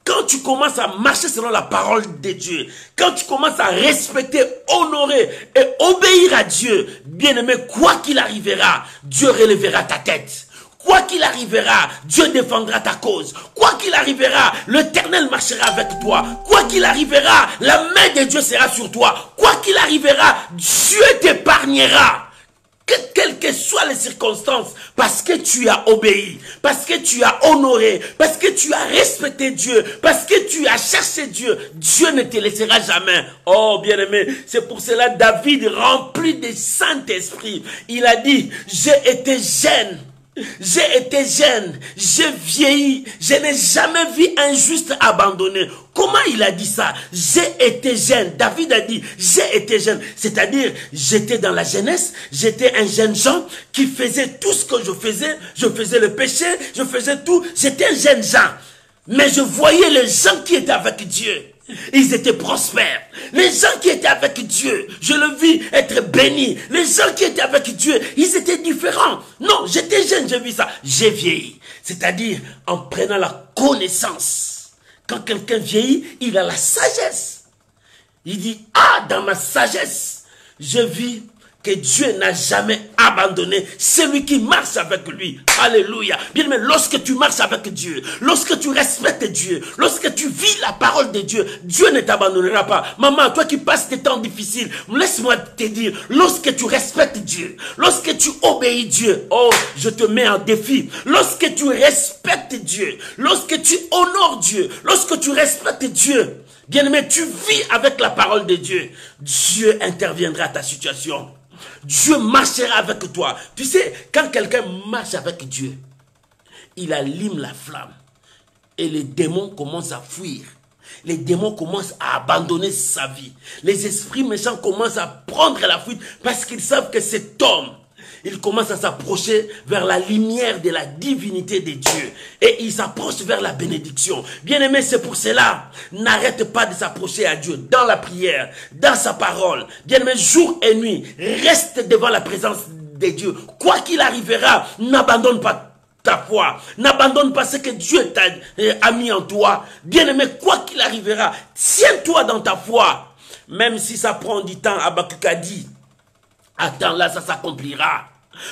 Quand tu commences à marcher selon la parole de Dieu, quand tu commences à respecter, honorer et obéir à Dieu, bien-aimé, quoi qu'il arrivera, Dieu relèvera ta tête. Quoi qu'il arrivera, Dieu défendra ta cause. Quoi qu'il arrivera, l'Éternel marchera avec toi. Quoi qu'il arrivera, la main de Dieu sera sur toi. Quoi qu'il arrivera, Dieu t'épargnera. Quelles que soient les circonstances, parce que tu as obéi, parce que tu as honoré, parce que tu as respecté Dieu, parce que tu as cherché Dieu, Dieu ne te laissera jamais. Oh bien-aimé, c'est pour cela David, rempli du Saint-Esprit, il a dit, j'ai été jeune. J'ai été jeune, j'ai vieilli, je n'ai jamais vu un juste abandonné. Comment il a dit ça? J'ai été jeune. David a dit, j'ai été jeune. C'est-à-dire, j'étais dans la jeunesse, j'étais un jeune Jean qui faisait tout ce que je faisais le péché, je faisais tout. J'étais un jeune Jean. Mais je voyais les gens qui étaient avec Dieu. Ils étaient prospères. Les gens qui étaient avec Dieu, je le vis être béni. Les gens qui étaient avec Dieu, ils étaient différents. Non, j'étais jeune, j'ai vu ça. J'ai vieilli. C'est-à-dire, en prenant la connaissance. Quand quelqu'un vieillit, il a la sagesse. Il dit, ah, dans ma sagesse, je vis que Dieu n'a jamais abandonné celui qui marche avec lui. Alléluia. Bien aimé, lorsque tu marches avec Dieu, lorsque tu respectes Dieu, lorsque tu vis la parole de Dieu, Dieu ne t'abandonnera pas. Maman, toi qui passes des temps difficiles, laisse-moi te dire, lorsque tu respectes Dieu, lorsque tu obéis Dieu, oh, je te mets en défi. Lorsque tu respectes Dieu, lorsque tu honores Dieu, lorsque tu respectes Dieu, bien aimé, tu vis avec la parole de Dieu. Dieu interviendra à ta situation. Dieu marchera avec toi. Tu sais, quand quelqu'un marche avec Dieu, il allume la flamme. Et les démons commencent à fuir. Les démons commencent à abandonner sa vie. Les esprits méchants commencent à prendre la fuite parce qu'ils savent que cet homme, il commence à s'approcher vers la lumière de la divinité de Dieu. Et il s'approche vers la bénédiction. Bien-aimé, c'est pour cela. N'arrête pas de s'approcher à Dieu dans la prière, dans sa parole. Bien-aimé, jour et nuit, reste devant la présence de Dieu. Quoi qu'il arrivera, n'abandonne pas ta foi. N'abandonne pas ce que Dieu a mis en toi. Bien-aimé, quoi qu'il arrivera, tiens-toi dans ta foi. Même si ça prend du temps, Habakkuk a dit, attends, là, ça s'accomplira.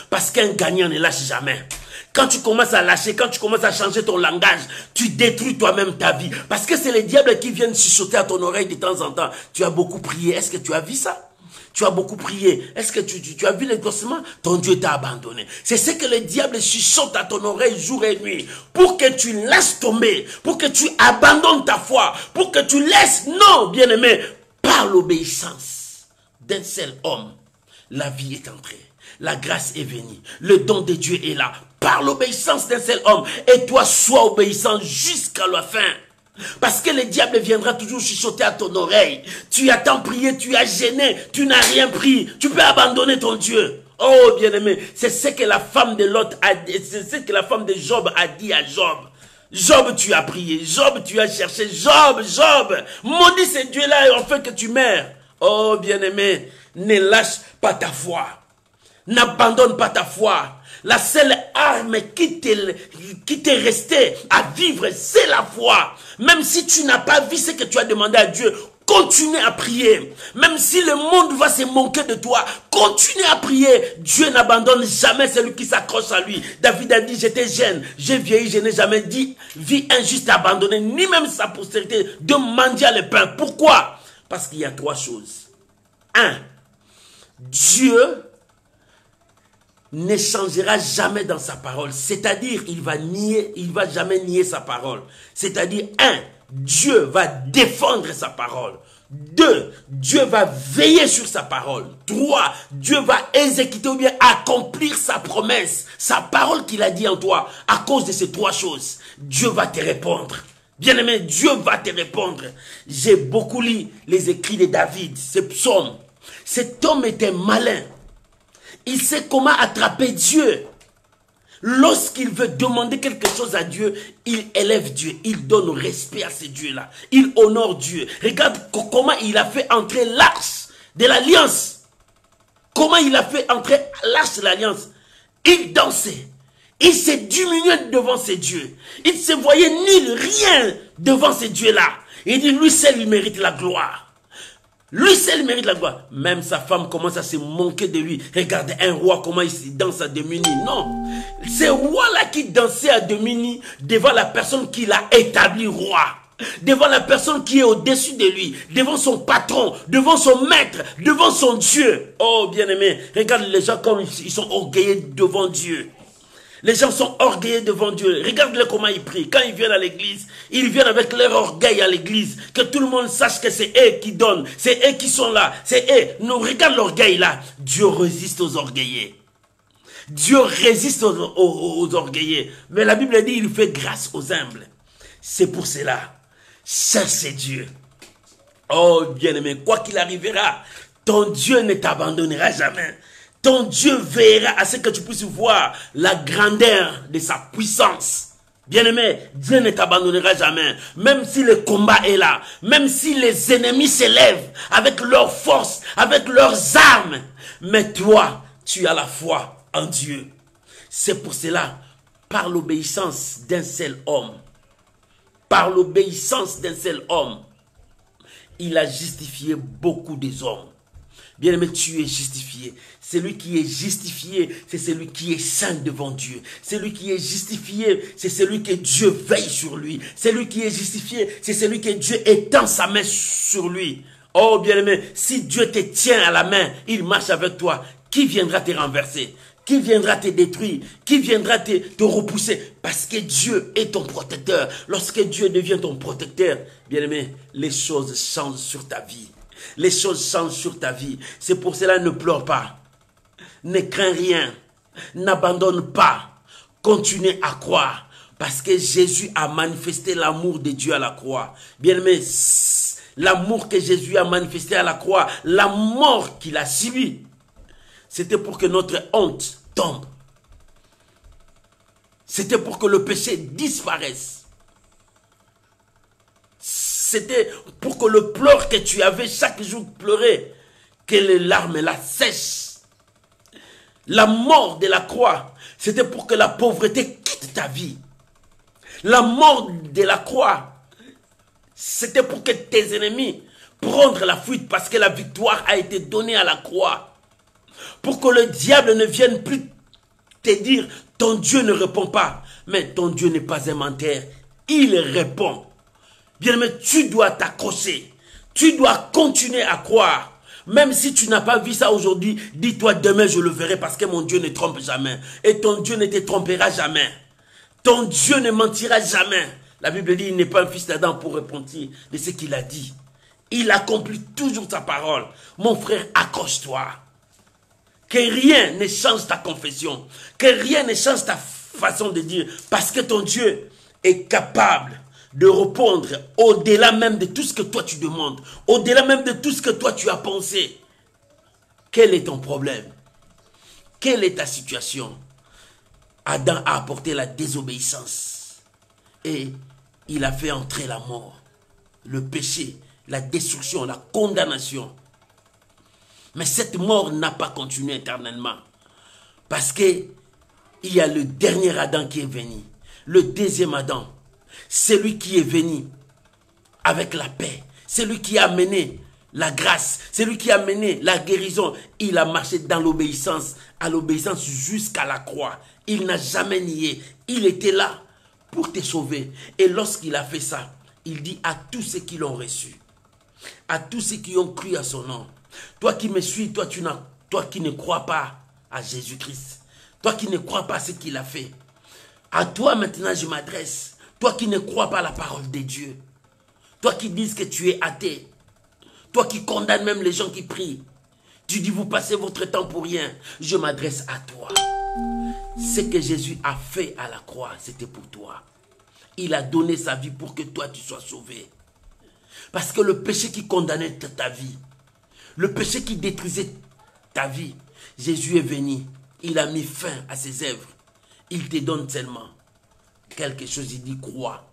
Parce qu'un gagnant ne lâche jamais. Quand tu commences à lâcher, quand tu commences à changer ton langage, tu détruis toi-même ta vie. Parce que c'est les diables qui viennent chuchoter à ton oreille de temps en temps. Tu as beaucoup prié. Est-ce que tu as vu ça? Tu as beaucoup prié. Est-ce que tu as vu l'exaucement? Ton Dieu t'a abandonné. C'est ce que le diable chuchote à ton oreille jour et nuit. Pour que tu laisses tomber. Pour que tu abandonnes ta foi. Pour que tu laisses. Non, bien-aimé. Par l'obéissance d'un seul homme, la vie est entrée. La grâce est venue. Le don de Dieu est là. Par l'obéissance d'un seul homme. Et toi, sois obéissant jusqu'à la fin. Parce que le diable viendra toujours chuchoter à ton oreille. Tu as tant prié, tu as gêné, tu n'as rien pris. Tu peux abandonner ton Dieu. Oh, bien-aimé, c'est ce que la femme de Lot a dit, c'est ce que la femme de Job a dit à Job. Job, tu as prié. Job, tu as cherché. Job, maudit ce Dieu-là en fait que tu meurs. Oh, bien-aimé, ne lâche pas ta foi. N'abandonne pas ta foi. La seule arme qui t'est restée à vivre, c'est la foi. Même si tu n'as pas vu ce que tu as demandé à Dieu, continue à prier. Même si le monde va se moquer de toi, continue à prier. Dieu n'abandonne jamais celui qui s'accroche à lui. David a dit, j'étais jeune, j'ai vieilli, je n'ai jamais dit vie injuste abandonnée, ni même sa postérité de mendier le pain. Pourquoi? Parce qu'il y a 3 choses. 1. Dieu ne changera jamais dans sa parole. C'est-à-dire, il va jamais nier sa parole. C'est-à-dire, 1, Dieu va défendre sa parole. 2, Dieu va veiller sur sa parole. 3, Dieu va exécuter ou bien accomplir sa promesse, sa parole qu'il a dit en toi. À cause de ces 3 choses, Dieu va te répondre. Bien-aimé, Dieu va te répondre. J'ai beaucoup lu les écrits de David, ces psaumes. Cet homme était malin. Il sait comment attraper Dieu. Lorsqu'il veut demander quelque chose à Dieu, il élève Dieu, il donne respect à ces dieux-là, il honore Dieu. Regarde comment il a fait entrer l'arche de l'alliance. Comment il a fait entrer l'arche de l'alliance. Il dansait, il s'est diminué devant ces dieux. Il se voyait nul, rien devant ces dieux-là. Il dit, lui seul, il mérite la gloire. Lui seul mérite la gloire. Même sa femme commence à se moquer de lui. Regardez un roi comment il danse à demi-nu. Non. C'est roi-là qui dansait à demi-nu devant la personne qui l'a établi roi. Devant la personne qui est au-dessus de lui. Devant son patron. Devant son maître. Devant son Dieu. Oh bien-aimé. Regarde les gens comme ils sont orgueilleux devant Dieu. Les gens sont orgueilleux devant Dieu. Regarde-les comment ils prient. Quand ils viennent à l'église, ils viennent avec leur orgueil à l'église. Que tout le monde sache que c'est eux qui donnent. C'est eux qui sont là. C'est eux. Nous, regarde l'orgueil là. Dieu résiste aux orgueillés. Dieu résiste aux orgueillés. Mais la Bible dit, il fait grâce aux humbles. C'est pour cela. Cherchez Dieu. Oh bien-aimé, quoi qu'il arrivera, ton Dieu ne t'abandonnera jamais. Ton Dieu veillera à ce que tu puisses voir la grandeur de sa puissance. Bien-aimé, Dieu ne t'abandonnera jamais. Même si le combat est là, même si les ennemis s'élèvent avec leurs forces, avec leurs armes. Mais toi, tu as la foi en Dieu. C'est pour cela, par l'obéissance d'un seul homme, par l'obéissance d'un seul homme, il a justifié beaucoup des hommes. Bien-aimé, tu es justifié. Celui qui est justifié, c'est celui qui est saint devant Dieu. Celui qui est justifié, c'est celui que Dieu veille sur lui. Celui qui est justifié, c'est celui que Dieu étend sa main sur lui. Oh bien-aimé, si Dieu te tient à la main, il marche avec toi. Qui viendra te renverser? Qui viendra te détruire? Qui viendra te repousser? Parce que Dieu est ton protecteur. Lorsque Dieu devient ton protecteur, bien-aimé, les choses changent sur ta vie. Les choses changent sur ta vie. C'est pour cela, ne pleure pas. Ne crains rien. N'abandonne pas. Continue à croire. Parce que Jésus a manifesté l'amour de Dieu à la croix. Bien-aimé, l'amour que Jésus a manifesté à la croix, la mort qu'il a subie, c'était pour que notre honte tombe. C'était pour que le péché disparaisse. C'était pour que le pleur que tu avais chaque jour pleuré, que les larmes la sèchent. La mort de la croix, c'était pour que la pauvreté quitte ta vie. La mort de la croix, c'était pour que tes ennemis prennent la fuite parce que la victoire a été donnée à la croix. Pour que le diable ne vienne plus te dire, ton Dieu ne répond pas. Mais ton Dieu n'est pas un menteur, il répond. Bien-aimé, tu dois t'accrocher. Tu dois continuer à croire. Même si tu n'as pas vu ça aujourd'hui, dis-toi demain je le verrai parce que mon Dieu ne trompe jamais. Et ton Dieu ne te trompera jamais. Ton Dieu ne mentira jamais. La Bible dit, il n'est pas un fils d'Adam pour repentir de ce qu'il a dit. Il accomplit toujours sa parole. Mon frère, accroche-toi. Que rien ne change ta confession. Que rien ne change ta façon de dire. Parce que ton Dieu est capable de répondre au-delà même de tout ce que toi tu demandes. Au-delà même de tout ce que toi tu as pensé. Quel est ton problème? Quelle est ta situation? Adam a apporté la désobéissance. Et il a fait entrer la mort, le péché, la destruction, la condamnation. Mais cette mort n'a pas continué éternellement. Parce que il y a le dernier Adam qui est venu. Le deuxième Adam. Celui qui est venu avec la paix. Celui qui a amené la grâce. Celui qui a amené la guérison. Il a marché dans l'obéissance. À l'obéissance jusqu'à la croix. Il n'a jamais nié. Il était là pour te sauver. Et lorsqu'il a fait ça, il dit à tous ceux qui l'ont reçu. À tous ceux qui ont cru à son nom. Toi qui me suis, toi qui ne crois pas à Jésus-Christ. Toi qui ne crois pas à ce qu'il a fait. À toi maintenant je m'adresse. Toi qui ne crois pas à la parole de Dieu. Toi qui dis que tu es athée. Toi qui condamnes même les gens qui prient. Tu dis, vous passez votre temps pour rien. Je m'adresse à toi. Ce que Jésus a fait à la croix, c'était pour toi. Il a donné sa vie pour que toi, tu sois sauvé. Parce que le péché qui condamnait ta vie, le péché qui détruisait ta vie, Jésus est venu. Il a mis fin à ses œuvres. Il te donne seulement quelque chose. Il dit, crois.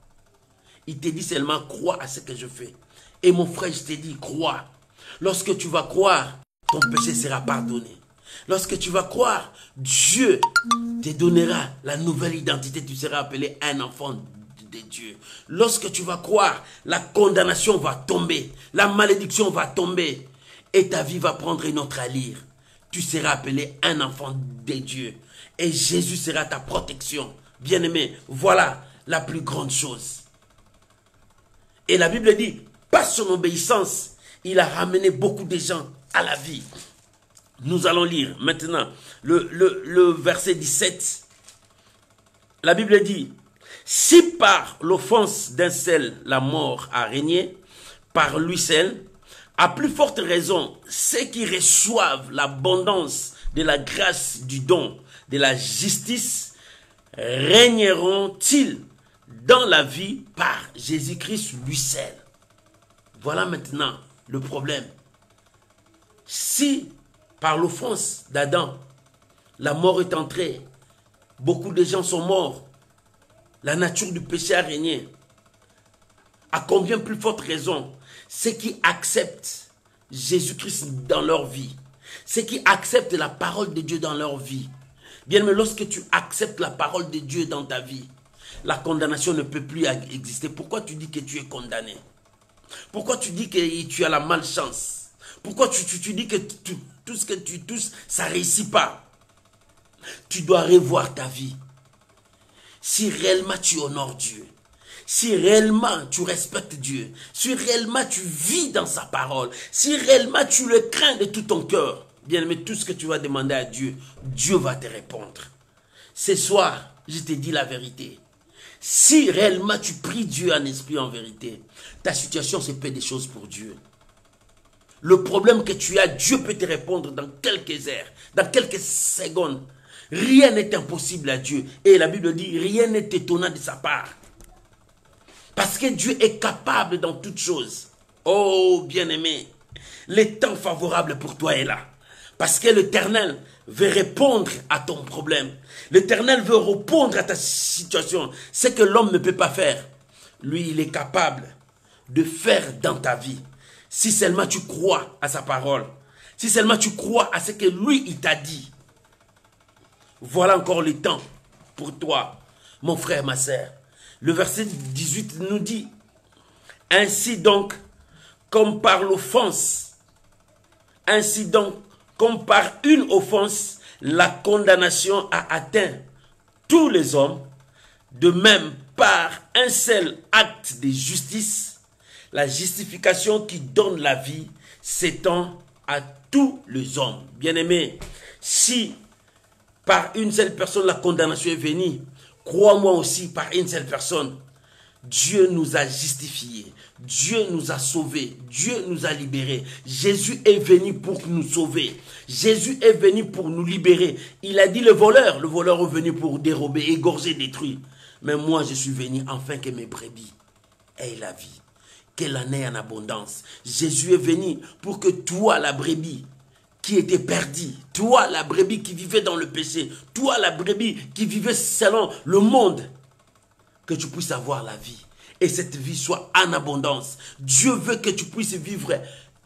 Il te dit seulement, crois à ce que je fais. Et mon frère, je te dis, crois. Lorsque tu vas croire, ton péché sera pardonné. Lorsque tu vas croire, Dieu te donnera la nouvelle identité. Tu seras appelé un enfant de Dieu. Lorsque tu vas croire, la condamnation va tomber. La malédiction va tomber. Et ta vie va prendre une autre allure. Tu seras appelé un enfant de Dieu. Et Jésus sera ta protection. Bien-aimé, voilà la plus grande chose. Et la Bible dit, par son obéissance, il a ramené beaucoup de gens à la vie. Nous allons lire maintenant le verset 17. La Bible dit, si par l'offense d'un seul la mort a régné, par lui seul, à plus forte raison, ceux qui reçoivent l'abondance de la grâce du don de la justice régneront-ils dans la vie par Jésus-Christ lui seul. Voilà maintenant le problème. Si par l'offense d'Adam, la mort est entrée, beaucoup de gens sont morts, la nature du péché a régné, à combien plus forte raison ceux qui acceptent Jésus-Christ dans leur vie, ceux qui acceptent la parole de Dieu dans leur vie. Bien, mais lorsque tu acceptes la parole de Dieu dans ta vie, la condamnation ne peut plus exister. Pourquoi tu dis que tu es condamné? Pourquoi tu dis que tu as la malchance? Pourquoi tu dis que tout ce que tu touches, ça ne réussit pas? Tu dois revoir ta vie. Si réellement tu honores Dieu, si réellement tu respectes Dieu, si réellement tu vis dans sa parole, si réellement tu le crains de tout ton cœur, bien aimé, tout ce que tu vas demander à Dieu, Dieu va te répondre. Ce soir, je te dis la vérité. Si réellement tu pries Dieu en esprit, en vérité, ta situation se fait des choses pour Dieu. Le problème que tu as, Dieu peut te répondre dans quelques heures, dans quelques secondes. Rien n'est impossible à Dieu. Et la Bible dit, rien n'est étonnant de sa part. Parce que Dieu est capable dans toutes choses. Oh, bien-aimé, le temps favorable pour toi est là. Parce que l'Éternel veut répondre à ton problème. L'Éternel veut répondre à ta situation. Ce que l'homme ne peut pas faire, lui, il est capable de faire dans ta vie. Si seulement tu crois à sa parole. Si seulement tu crois à ce que lui, il t'a dit. Voilà encore le temps pour toi, mon frère, ma sœur. Le verset 18 nous dit, ainsi donc, comme par l'offense, ainsi donc, comme par une offense, la condamnation a atteint tous les hommes, de même par un seul acte de justice, la justification qui donne la vie s'étend à tous les hommes. Bien-aimés, si par une seule personne la condamnation est venue, crois-moi aussi, par une seule personne, Dieu nous a justifiés, Dieu nous a sauvés, Dieu nous a libérés. Jésus est venu pour nous sauver. Jésus est venu pour nous libérer. Il a dit le voleur est venu pour dérober, égorger, détruire. Mais moi, je suis venu afin que mes brebis aient la vie, qu'elle en ait en abondance. Jésus est venu pour que toi, la brebis, qui était perdu, toi la brebis qui vivait dans le péché, toi la brebis qui vivait selon le monde, que tu puisses avoir la vie. Et cette vie soit en abondance. Dieu veut que tu puisses vivre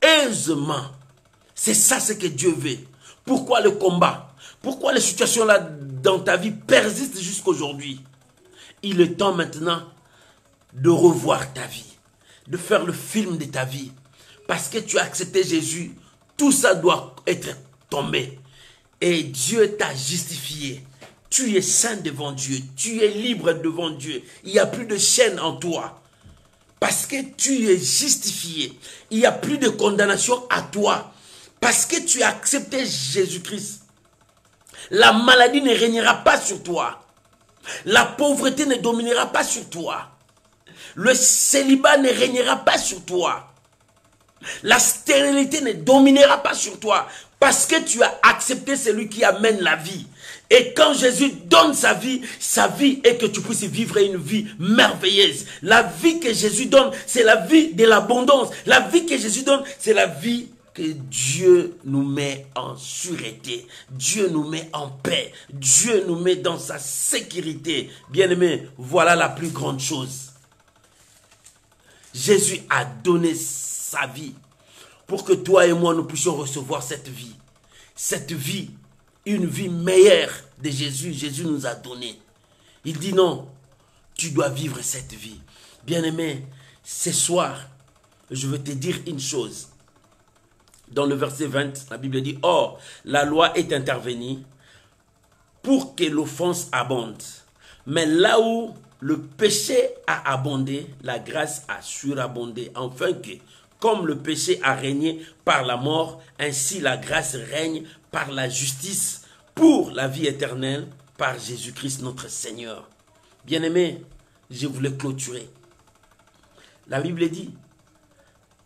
aisément. C'est ça ce que Dieu veut. Pourquoi le combat? Pourquoi les situations là dans ta vie persistent jusqu'aujourd'hui? Il est temps maintenant de revoir ta vie, de faire le film de ta vie. Parce que tu as accepté Jésus, tout ça doit être tombé. Et Dieu t'a justifié. Tu es saint devant Dieu. Tu es libre devant Dieu. Il n'y a plus de chaîne en toi. Parce que tu es justifié. Il n'y a plus de condamnation à toi. Parce que tu as accepté Jésus-Christ. La maladie ne régnera pas sur toi. La pauvreté ne dominera pas sur toi. Le célibat ne régnera pas sur toi. La stérilité ne dominera pas sur toi parce que tu as accepté celui qui amène la vie. Et quand Jésus donne sa vie est que tu puisses vivre une vie merveilleuse. La vie que Jésus donne, c'est la vie de l'abondance. La vie que Jésus donne, c'est la vie que Dieu nous met en sûreté. Dieu nous met en paix. Dieu nous met dans sa sécurité. Bien-aimés, voilà la plus grande chose. Jésus a donné sa vie pour que toi et moi nous puissions recevoir cette vie. Cette vie, une vie meilleure de Jésus. Jésus nous a donné. Il dit non, tu dois vivre cette vie. Bien-aimé, ce soir, je veux te dire une chose. Dans le verset 20, la Bible dit, « Or, la loi est intervenue pour que l'offense abonde. Mais là où le péché a abondé, la grâce a surabondé. Enfin que, comme le péché a régné par la mort, ainsi la grâce règne par la justice pour la vie éternelle par Jésus-Christ notre Seigneur. » Bien-aimés, je voulais clôturer. La Bible dit,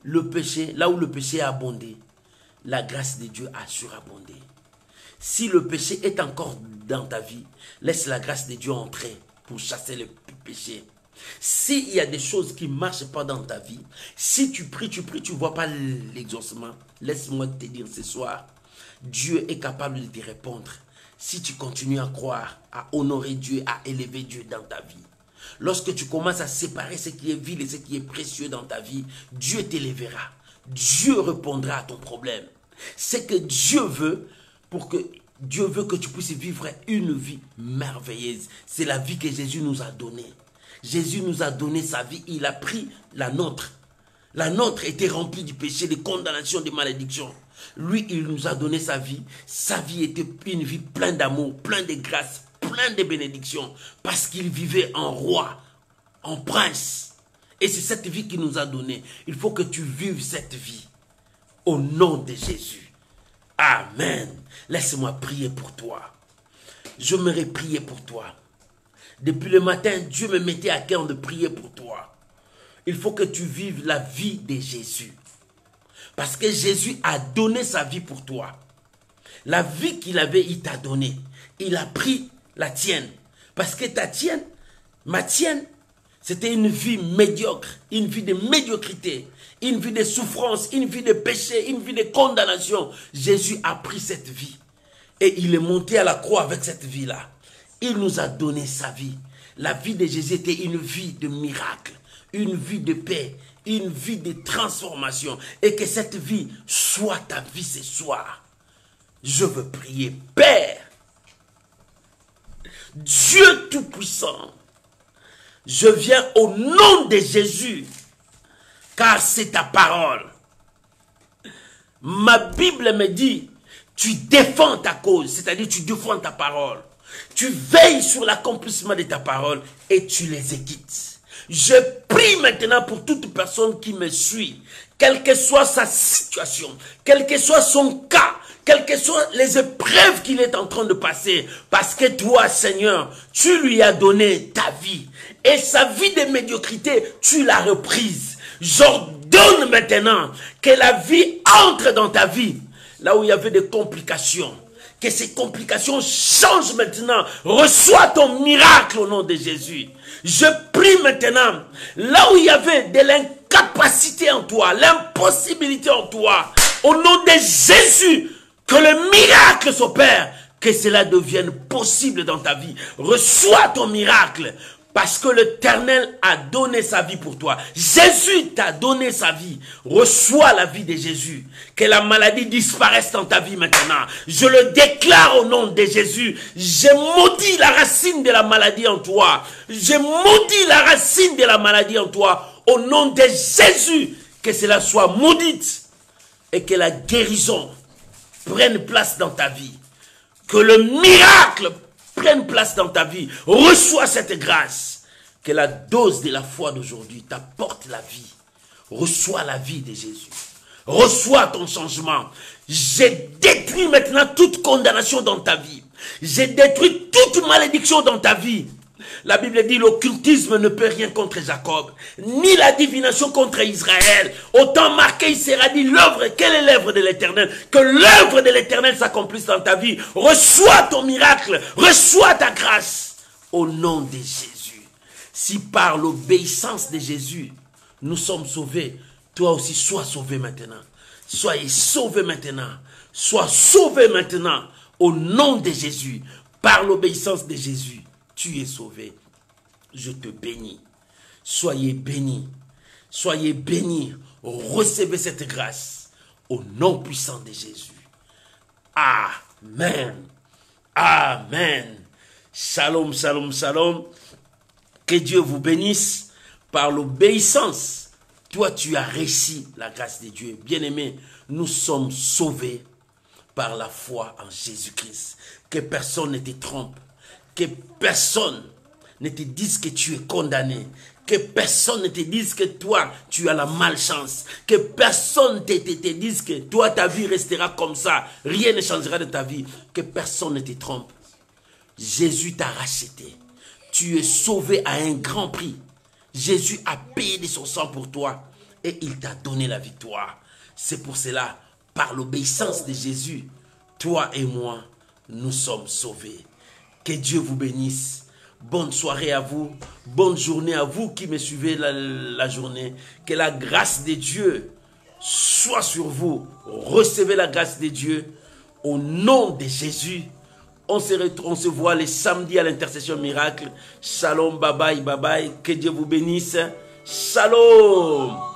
le péché, là où le péché a abondé, la grâce de Dieu a surabondé. Si le péché est encore dans ta vie, laisse la grâce de Dieu entrer pour chasser le péché. S'il y a des choses qui ne marchent pas dans ta vie, si tu pries, tu ne vois pas l'exaucement, laisse-moi te dire ce soir, Dieu est capable de te répondre. Si tu continues à croire, à honorer Dieu, à élever Dieu dans ta vie. Lorsque tu commences à séparer ce qui est vil et ce qui est précieux dans ta vie, Dieu t'élèvera. Dieu répondra à ton problème. C'est que Dieu veut que tu puisses vivre une vie merveilleuse. C'est la vie que Jésus nous a donnée. Jésus nous a donné sa vie. Il a pris la nôtre. La nôtre était remplie du péché, de condamnation, de malédiction. Lui, il nous a donné sa vie. Sa vie était une vie pleine d'amour, pleine de grâce, pleine de bénédictions. Parce qu'il vivait en roi, en prince. Et c'est cette vie qu'il nous a donnée. Il faut que tu vives cette vie. Au nom de Jésus. Amen. Laisse-moi prier pour toi. Je m'aurais prié pour toi. Depuis le matin, Dieu me mettait à cœur de prier pour toi. Il faut que tu vives la vie de Jésus. Parce que Jésus a donné sa vie pour toi. La vie qu'il avait, il t'a donné. Il a pris la tienne. Parce que ma tienne, c'était une vie médiocre, une vie de médiocrité, une vie de souffrance, une vie de péché, une vie de condamnation. Jésus a pris cette vie et il est monté à la croix avec cette vie-là. Il nous a donné sa vie. La vie de Jésus était une vie de miracle, une vie de paix, une vie de transformation. Et que cette vie soit ta vie ce soir. Je veux prier, Père, Dieu Tout-Puissant, je viens au nom de Jésus, car c'est ta parole. Ma Bible me dit, tu défends ta cause, c'est-à-dire tu défends ta parole. Tu veilles sur l'accomplissement de ta parole et tu les équites. Je prie maintenant pour toute personne qui me suit, quelle que soit sa situation, quel que soit son cas, quelles que soient les épreuves qu'il est en train de passer, parce que toi, Seigneur, tu lui as donné ta vie. Et sa vie de médiocrité, tu l'as reprise. J'ordonne maintenant que la vie entre dans ta vie, là où il y avait des complications. Que ces complications changent maintenant. Reçois ton miracle au nom de Jésus. Je prie maintenant, là où il y avait de l'incapacité en toi, l'impossibilité en toi, au nom de Jésus, que le miracle s'opère, que cela devienne possible dans ta vie. Reçois ton miracle. Parce que l'Éternel a donné sa vie pour toi. Jésus t'a donné sa vie. Reçois la vie de Jésus. Que la maladie disparaisse dans ta vie maintenant. Je le déclare au nom de Jésus. Je maudis la racine de la maladie en toi. Je maudis la racine de la maladie en toi. Au nom de Jésus. Que cela soit maudite. Et que la guérison prenne place dans ta vie. Que le miracle prenne place dans ta vie. Reçois cette grâce. Que la dose de la foi d'aujourd'hui t'apporte la vie. Reçois la vie de Jésus. Reçois ton changement. J'ai détruit maintenant toute condamnation dans ta vie. J'ai détruit toute malédiction dans ta vie. La Bible dit l'occultisme ne peut rien contre Jacob, ni la divination contre Israël. Autant marqué, il sera dit l'œuvre. Quelle est l'œuvre de l'Éternel? Que l'œuvre de l'Éternel s'accomplisse dans ta vie. Reçois ton miracle, reçois ta grâce au nom de Jésus. Si par l'obéissance de Jésus, nous sommes sauvés, toi aussi sois sauvé maintenant. Soyez sauvés maintenant. Sois sauvé maintenant au nom de Jésus. Par l'obéissance de Jésus, tu es sauvé. Je te bénis. Soyez bénis. Soyez bénis. Recevez cette grâce au nom puissant de Jésus. Amen. Amen. Shalom, shalom, shalom. Que Dieu vous bénisse par l'obéissance. Toi, tu as reçu la grâce de Dieu. Bien-aimé, nous sommes sauvés par la foi en Jésus-Christ. Que personne ne te trompe. Que personne ne te dise que tu es condamné. Que personne ne te dise que toi, tu as la malchance. Que personne ne te dise que toi, ta vie restera comme ça. Rien ne changera de ta vie. Que personne ne te trompe. Jésus t'a racheté. Tu es sauvé à un grand prix. Jésus a payé de son sang pour toi. Et il t'a donné la victoire. C'est pour cela, par l'obéissance de Jésus, toi et moi, nous sommes sauvés. Que Dieu vous bénisse. Bonne soirée à vous. Bonne journée à vous qui me suivez la journée. Que la grâce de Dieu soit sur vous. Recevez la grâce de Dieu. Au nom de Jésus, on se voit les samedis à l'intercession miracle. Shalom, bye bye, bye bye. Que Dieu vous bénisse. Shalom.